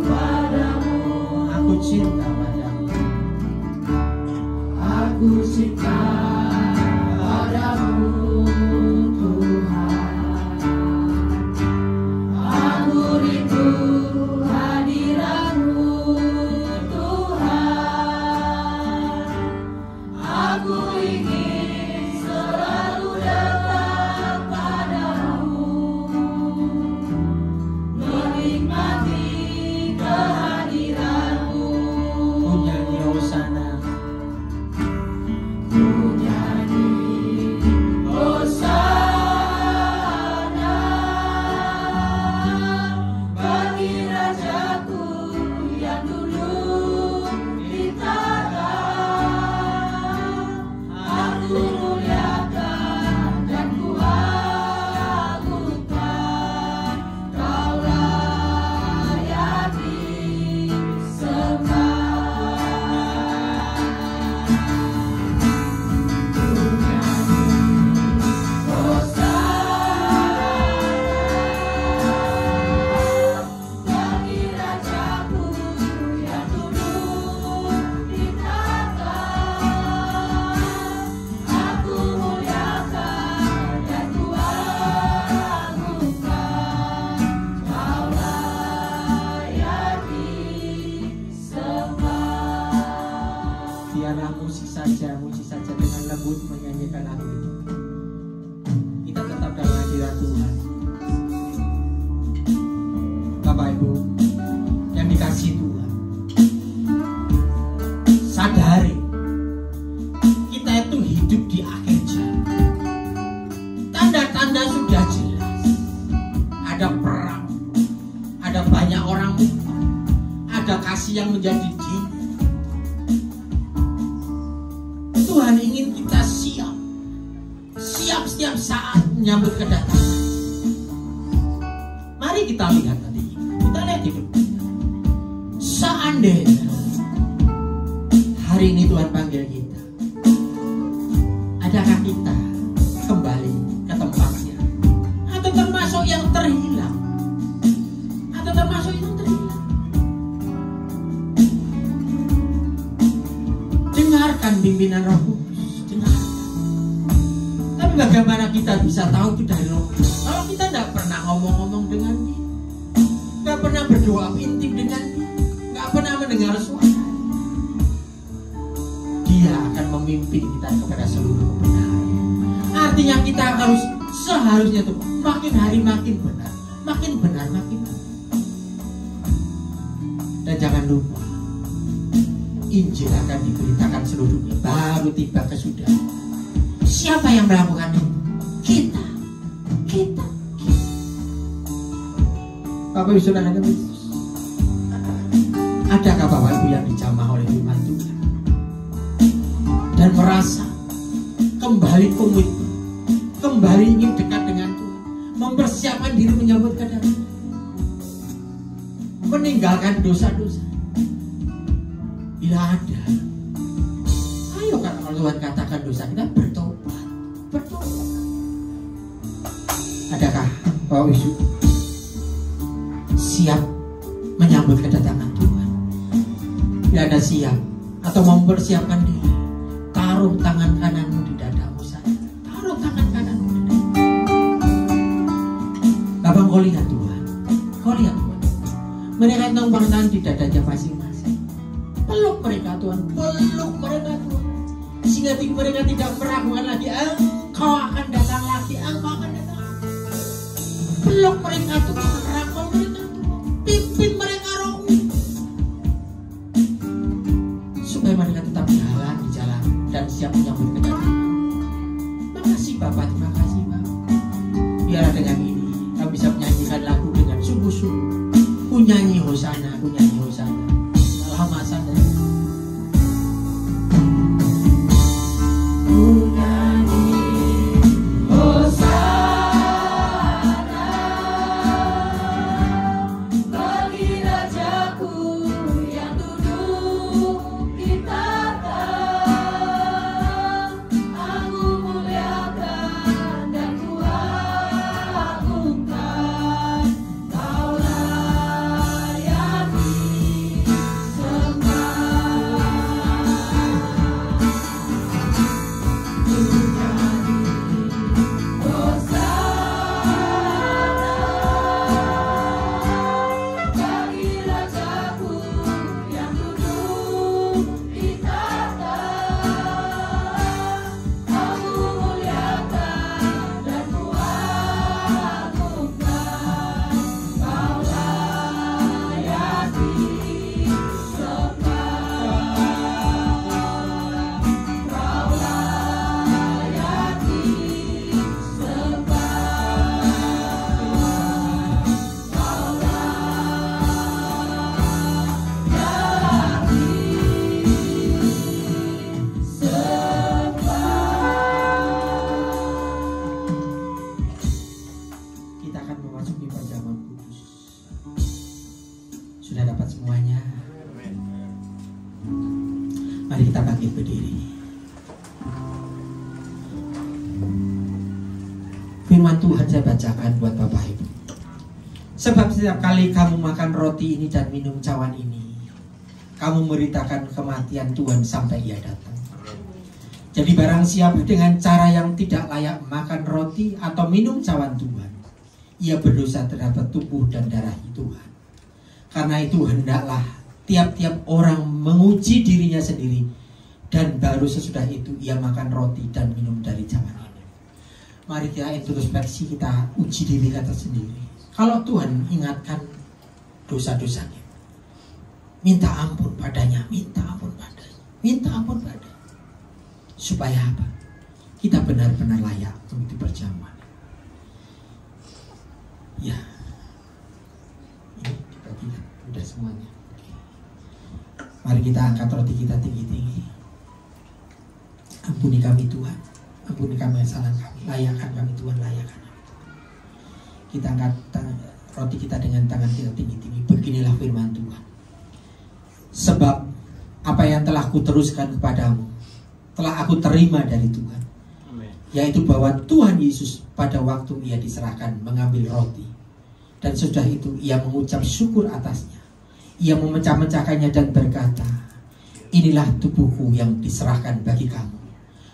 menyampaikan hal itu. Kita tetap dalam hadirat Tuhan. Bapak Ibu yang dikasihi Tuhan, sadari kita itu hidup di akhir zaman. Tanda-tanda sudah jelas. Ada perang, ada banyak orang lupa, ada kasih yang menjadi dini. Tuhan ingin kita siap setiap saat menyambut kedatangan. Mari kita lihat tadi, kita lihat hidup kita. Seandainya hari ini Tuhan panggil kita, adakah kita kembali ke tempatnya? Atau termasuk yang terhilang? Atau termasuk yang terhilang? Dengarkan pimpinan Roh Kudus, dengarkan. Tapi bagaimana kita bisa tahu itu dari Roh Kudus? Kalau kita tidak pernah ngomong-ngomong dengan dia, nggak pernah berdoa intim dengan dia, nggak pernah mendengar suara, dia akan memimpin kita kepada seluruh kebenaran. Artinya kita harus seharusnya tuh makin hari makin benar, makin benar makin benar. Dan jangan lupa, Injil akan diberitakan seluruh dunia. Baru tiba kesudahan. Siapa yang melakukan itu? Kita. Bapak Ibu Saudara Yesus, adakah Bapak Ibu yang dijamah oleh firman Tuhan dan merasa kembali komitmen, kembali ingin dekat dengan Tuhan, mempersiapkan diri menyambut kedatangan, meninggalkan dosa-dosa? Bila ada, ayo kalau Tuhan katakan dosa kita bertobat. Adakah Bapak Ibu siap menyambut kedatangan Tuhan? Bila Anda siap atau mempersiapkan diri, taruh tangan kananmu di dadamu saja. Taruh tangan kananmu di dadamu. Bapak, kau lihat Tuhan, mereka numpang tangan di dadanya masing-masing. Peluk mereka Tuhan, sehingga mereka tidak meragukan lagi. Engkau akan datang lagi, engkau akan datang lagi. Peluk mereka Tuhan, rangkul mereka Tuhan, pimpin mereka Roh, supaya mereka tetap jalan di jalan dan siap menyambut kedatangan. Makasih Bapak, terima kasih Bapak. Biar dengan ini kami bisa menyanyikan lagu dengan sungguh-sungguh. Ku nyanyi Hosana, Lama sadar. Mari kita bangkit berdiri. Firman Tuhan saya bacakan buat Bapak Ibu. Sebab setiap kali kamu makan roti ini dan minum cawan ini, kamu memberitakan kematian Tuhan sampai Ia datang. Jadi barang siapa dengan cara yang tidak layak makan roti atau minum cawan Tuhan, ia berdosa terhadap tubuh dan darah Tuhan. Karena itu hendaklah tiap-tiap orang menguji dirinya sendiri, Dan baru sesudah itu ia makan roti dan minum dari cawan ini. Mari kita introspeksi, kita uji diri kita sendiri. Kalau Tuhan ingatkan dosa-dosanya, minta ampun padanya, minta ampun padanya, minta ampun padanya. Supaya apa? Kita benar-benar layak untuk diperjamuan. Ya, ini dibagikan udah semuanya. Mari kita angkat roti kita tinggi-tinggi. Ampuni kami Tuhan, ampuni kami kesalahan kami, layakkan kami Tuhan, layakkan kami Tuhan. Kita angkat roti kita dengan tangan kita tinggi-tinggi. Beginilah firman Tuhan. Sebab apa yang telah kuteruskan kepadamu telah aku terima dari Tuhan, yaitu bahwa Tuhan Yesus pada waktu ia diserahkan mengambil roti, dan sudah itu ia mengucap syukur atasnya. Ia memecah-mecahkannya dan berkata, inilah tubuhku yang diserahkan bagi kamu.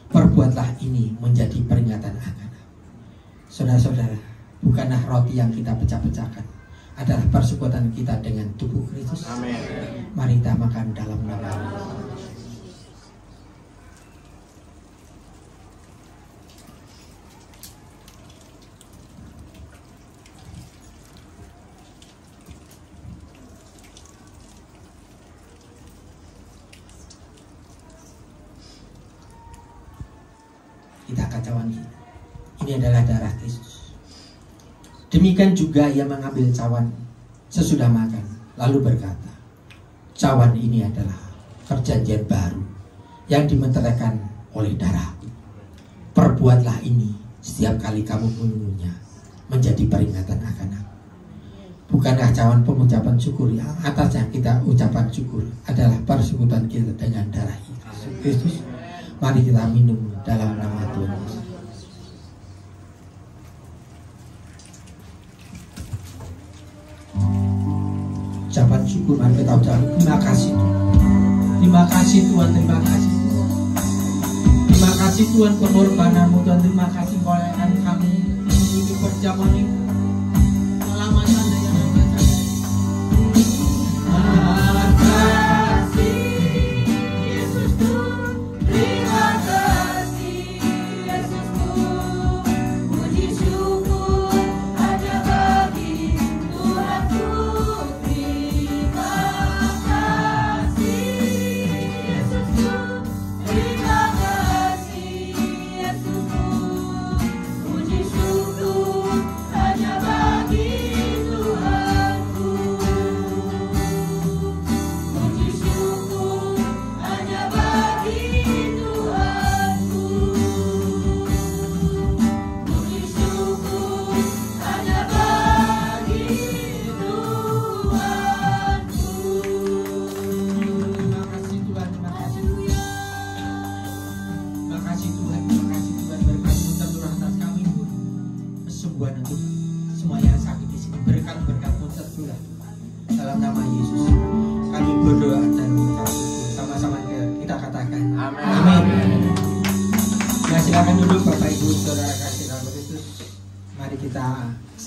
Perbuatlah ini menjadi peringatan akan aku. Saudara-saudara, bukanlah roti yang kita pecah-pecahkan adalah persekutuan kita dengan tubuh Kristus. Amin. Mari kita makan dalam nama Yesus. Kita cawan ini. Ini adalah darah Kristus. Demikian juga ia mengambil cawan sesudah makan, lalu berkata, cawan ini adalah perjanjian baru yang dimeteraikan oleh darahku. Perbuatlah ini setiap kali kamu meminumnya menjadi peringatan akan aku. Bukankah cawan pengucapan syukur yang atasnya kita ucapan syukur adalah persekutuan kita dengan darah Yesus Kristus? Mari kita minum dalam nama Tuhan Yesus. Ucapan syukur, mari kita ucapkan terima kasih Tuhan. Terima kasih Tuhan, terima kasih Tuhan. Terima kasih Tuhan pengorbananmu Tuhan. Terima kasih olehkan kami memiliki perjamuan ini. Selamanya dengan nama Tuhan.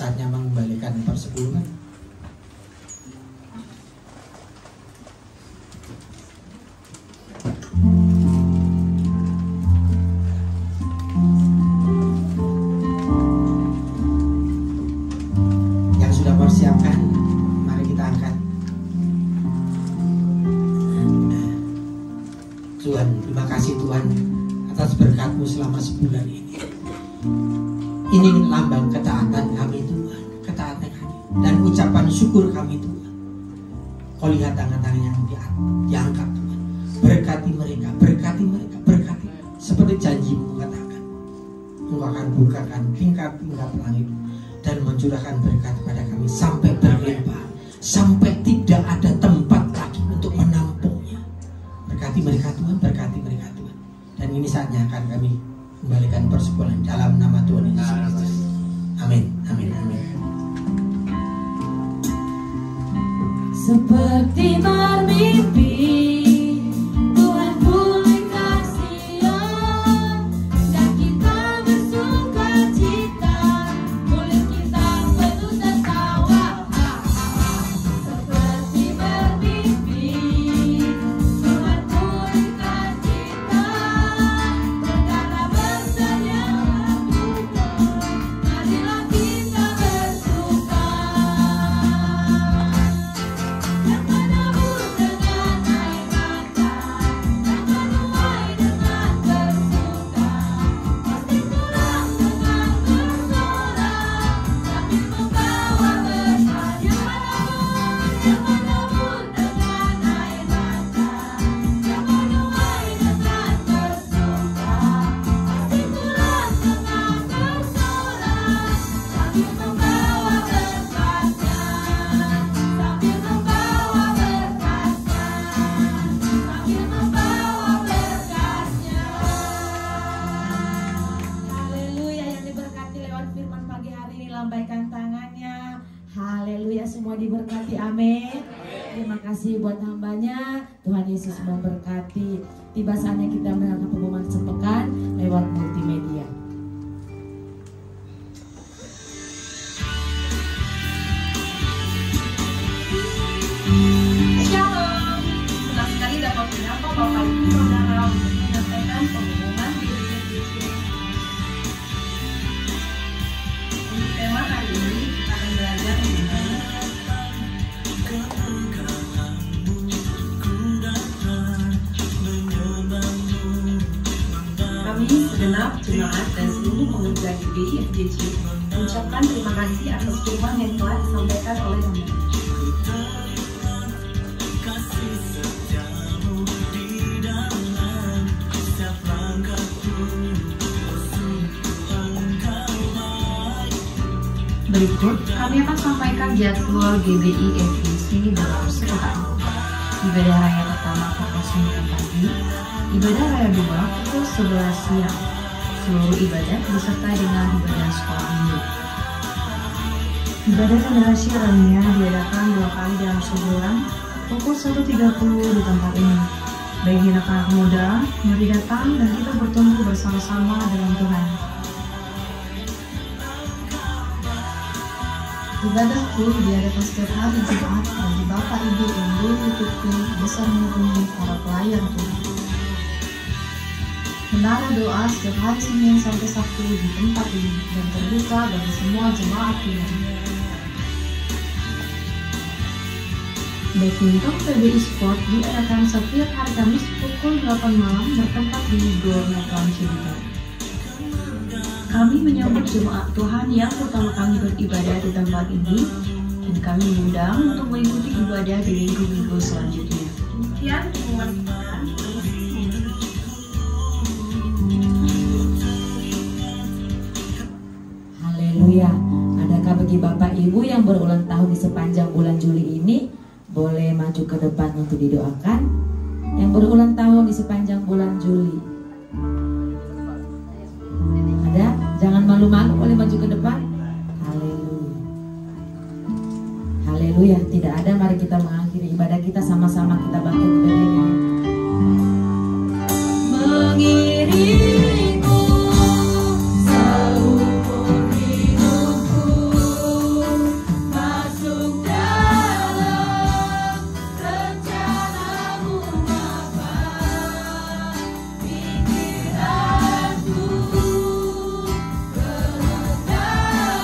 Saatnya mengembalikan persepuluhan. Yang sudah persiapkan, mari kita angkat. Tuhan, terima kasih Tuhan atas berkat-Mu selama sebulan ini. Ini lambang ketaatan kami Tuhan, ketaatan kami dan ucapan syukur kami Tuhan. Kau lihat tangan-tangan yang diangkat Tuhan. Berkati mereka, berkati mereka, berkati. Seperti janji-Mu katakan, Engkau akan bukakan tingkap-tingkap langit dan mencurahkan berkat kepada kami sampai berlimpah, sampai tidak ada tempat lagi untuk menampungnya. Berkati mereka Tuhan, berkati mereka Tuhan. Dan ini saatnya akan kami kembalikan persekutuan dalam nama Tuhan Yesus Kristus. Amin, amin, amin. Seperti bermimpi, Tuhan pulihkan Sion, dan kita bersuka cita, mulut kita penuh tertawa. Seperti bermimpi, Tuhan pulihkan kita. diberkati, amin. Terima kasih buat hambanya. Tuhan Yesus memberkati. Tiba saatnya kita mendengarkan pengumuman sepekan lewat multimedia. Shalom, senang sekali dapat menyapa Bapak Ibu Saudara untuk menyampaikan pengumuman di GBI. Untuk tema hari ini kita akan belajar mengenai kami segenap jemaat dan seluruh pekerja GBI FGC mengucapkan terima kasih atas firman yang telah disampaikan oleh kami. Berikut kami akan sampaikan jadwal GBI FGC dalam sepekan. Ibadah raya pertama pukul 9 pagi, ibadah raya 2 pukul 11 siang. Seluruh ibadah disertai dengan ibadah sekolah minggu. Ibadah generasi lainnya diadakan 2 kali dalam sebulan pukul 1.30 di tempat ini. Bagi anak-anak muda, mari datang dan kita bertumbuh bersama-sama dalam Tuhan. Ibadah full diadakan setiap hari Jumat bagi Bapak Ibu yang belum ditutup besar menghubungi para pelayan Tuhan. Menara doa setiap hari Senin sampai Sabtu di tempat ini dan terbuka bagi semua jemaat Tuhan. Badminton PBI Sport diadakan setiap hari Kamis pukul 8 malam bertempat di Gor Metron Cibitung. Kami menyambut jemaat Tuhan yang pertama kali beribadah di tempat ini dan kami mengundang untuk mengikuti ibadah di minggu-minggu selanjutnya. Demikian pengumuman Tuhan. Haleluya. Adakah bagi Bapak Ibu yang berulang tahun di sepanjang bulan Juli ini boleh maju ke depan untuk didoakan? Yang berulang tahun di sepanjang bulan Juli. Ada? Jangan malu-malu, boleh maju ke depan. Haleluya. Haleluya. Tidak ada, mari kita mengakhiri ibadah kita sama-sama, kita bangkit berdiri. Mengiringku seumur hidupku masuk dalam rencanamu Bapa, pikiranku kehendakku ku serahkan padamu.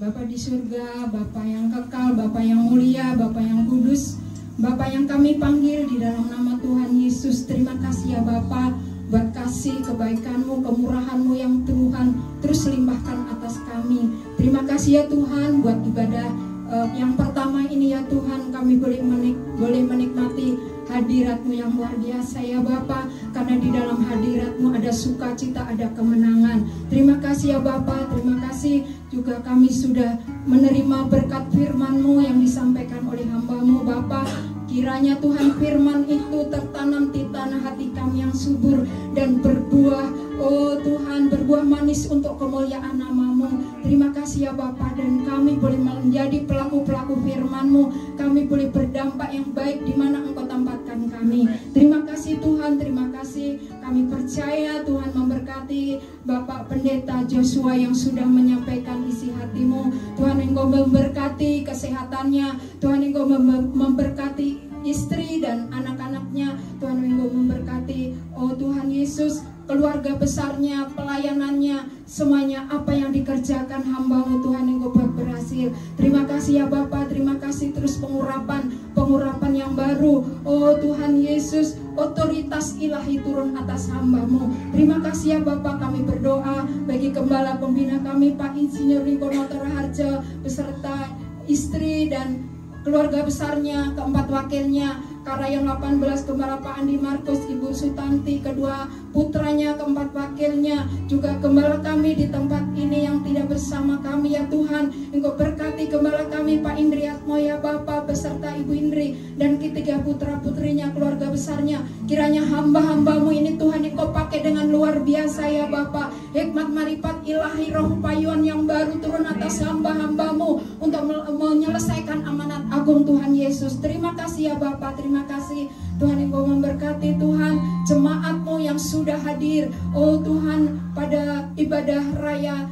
Bapa di surga, Bapa yang kekal, Bapa yang mulia, Bapa yang kudus, Bapa yang kami panggil di dalam nama Tuhan Yesus. Terima kasih ya Bapa buat kasih kasih, kebaikan-Mu, kemurahan-Mu yang Tuhan terus limpahkan atas kami. Terima kasih ya Tuhan buat ibadah yang pertama ini ya Tuhan, kami boleh menikmati hadirat-Mu yang luar biasa ya Bapa, karena di dalam hadirat-Mu ada sukacita, ada kemenangan. Terima kasih ya Bapa, terima kasih juga kami sudah menerima berkat firman-Mu yang disampaikan oleh hamba-Mu Bapa. Kiranya Tuhan firman itu tertanam di tanah hati kami yang subur dan berbuah, oh Tuhan, berbuah manis untuk kemuliaan nama-Mu. Terima kasih ya Bapa, dan kami boleh menjadi pelaku-pelaku firman-Mu. Kami boleh berdampak yang baik di mana Engkau tempatkan kami. Terima kasih Tuhan, terima kasih. Kami percaya Tuhan memberkati Bapak Pendeta Joshua yang sudah menyampaikan isi hati-Mu. Tuhan Engkau memberkati kesehatannya, Tuhan Engkau memberkati istri dan anak-anaknya. Tuhan Engkau memberkati, oh Tuhan Yesus, keluarga besarnya, pelayanannya, semuanya apa yang dikerjakan hamba-Mu Tuhan Engkau buat berhasil. Terima kasih ya Bapa, terima kasih terus pengurapan yang baru. Oh Tuhan Yesus, otoritas ilahi turun atas hamba-Mu. Terima kasih ya Bapa, kami berdoa bagi gembala pembina kami Pak Insinyur Rikono Teraharja beserta istri dan keluarga besarnya, keempat wakilnya, Karayon 18, Gembala Pak Andi Markus, Ibu Sutanti, kedua putranya, keempat wakilnya, juga gembala kami di tempat ini yang tidak bersama kami ya Tuhan. Engkau berkati gembala kami Pak Indri Atmo ya Bapa beserta Ibu Indri dan ketiga putra putrinya, keluarga besarnya. Kiranya hamba-hamba-Mu ini Tuhan Engkau pakai dengan luar biasa ya Bapa. Hikmat marifat ilahi roh payuan yang baru turun atas hamba-hamba-Mu untuk menyelesaikan amanat agung Tuhan Yesus. Terima kasih ya Bapa, terima kasih Tuhan Engkau memberkati Tuhan jemaat-Mu yang sudah hadir. Oh Tuhan, pada ibadah raya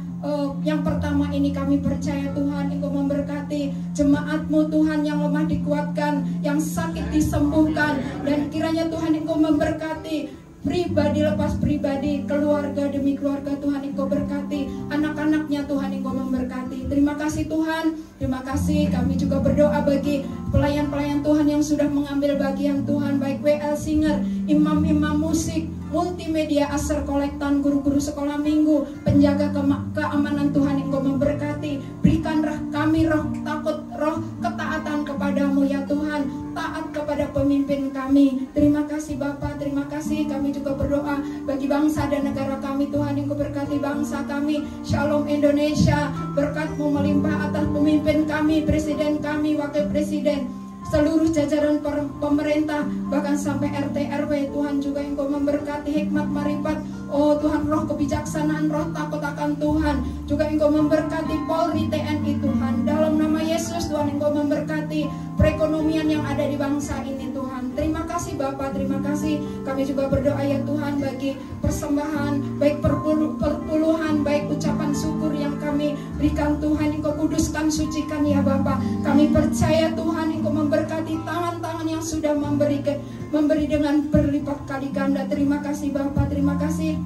yang pertama ini kami percaya Tuhan Engkau memberkati jemaat-Mu Tuhan, yang lemah dikuatkan, yang sakit disembuhkan, dan kiranya Tuhan Engkau memberkati pribadi lepas pribadi, keluarga demi keluarga. Tuhan Engkau berkati anak-anaknya, Tuhan Engkau memberkati. Terima kasih Tuhan, terima kasih. Kami juga berdoa bagi pelayan-pelayan Tuhan yang sudah mengambil bagian Tuhan, baik WL Singer, imam-imam musik, multimedia, aser kolektan, guru-guru sekolah minggu, penjaga keamanan. Tuhan Engkau memberkati. Berikan kami roh takut, roh ketaatan kepadamu ya Tuhan, taat kepada pemimpin kami. Terima kasih Bapa, terima kasih. Kami juga berdoa bagi bangsa dan negara kami. Tuhan Engkau berkati bangsa kami. Shalom Indonesia, berkat-Mu melimpah atas pemimpin kami, presiden kami, wakil presiden, seluruh jajaran pemerintah, bahkan sampai RT RW. Tuhan juga Engkau memberkati hikmat marifat, oh Tuhan, roh kebijaksanaan, roh takut akan Tuhan. Juga Engkau memberkati Polri, TNI Tuhan. Dalam nama Yesus Tuhan Engkau memberkati perekonomian yang ada di bangsa ini Tuhan. Terima kasih Bapa, terima kasih. Kami juga berdoa ya Tuhan bagi persembahan, baik perpuluhan, baik ucapan syukur yang kami berikan Tuhan. Engkau kuduskan, sucikan ya Bapa. Kami percaya Tuhan Engkau memberkati tangan-tangan yang sudah memberi dengan berlipat kali ganda. Terima kasih Bapa, terima kasih.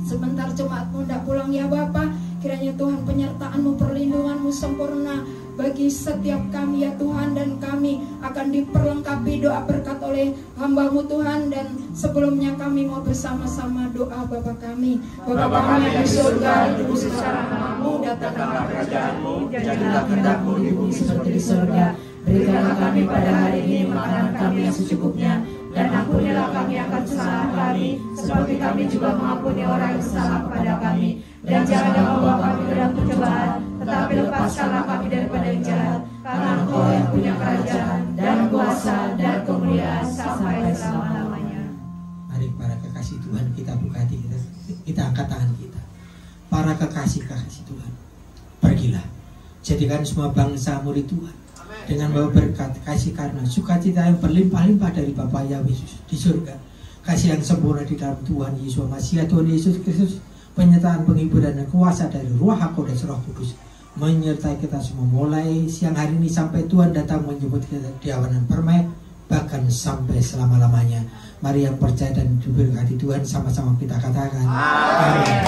Sebentar jemaat-Mu hendak pulang ya Bapa. Kiranya Tuhan penyertaan-Mu, perlindungan-Mu sempurna bagi setiap kami ya Tuhan, dan kami akan diperlengkapi doa berkat oleh hamba-Mu Tuhan. Dan sebelumnya kami mau bersama-sama doa Bapa kami. Bapa kami yang di surga, dikuduskan nama-Mu, datanglah kerajaan-Mu, jadilah kehendak-Mu di bumi seperti di surga. Berikanlah kami pada hari ini makanan kami yang secukupnya, dan ampunilah kami akan kesalahan kami, seperti kami juga mengampuni orang yang salah kepada kami. Dan janganlah membawa kami ke dalam pencobaan, tetapi lepaskanlah kami daripada yang jahat. Karena Engkau yang punya kerajaan dan kuasa dan kemuliaan sampai selama-lamanya. Mari para kekasih Tuhan, kita buka hati kita angkat tangan kita. Para kekasih-kekasih Tuhan, pergilah, jadikan semua bangsa murid Tuhan dengan bawa berkat, kasih karena sukacita yang berlimpah-limpah dari Bapa Yahweh Yesus di surga, kasih yang sempurna di dalam Tuhan Yesus Masihi, Tuhan Yesus Kristus, penyertaan, penghiburan dan kuasa dari Ruach HaKodes, Roh Kudus menyertai kita semua mulai siang hari ini sampai Tuhan datang menjemput kita di awanan permai, bahkan sampai selama-lamanya. Mari yang percaya dan diberkati Tuhan sama-sama kita katakan amin.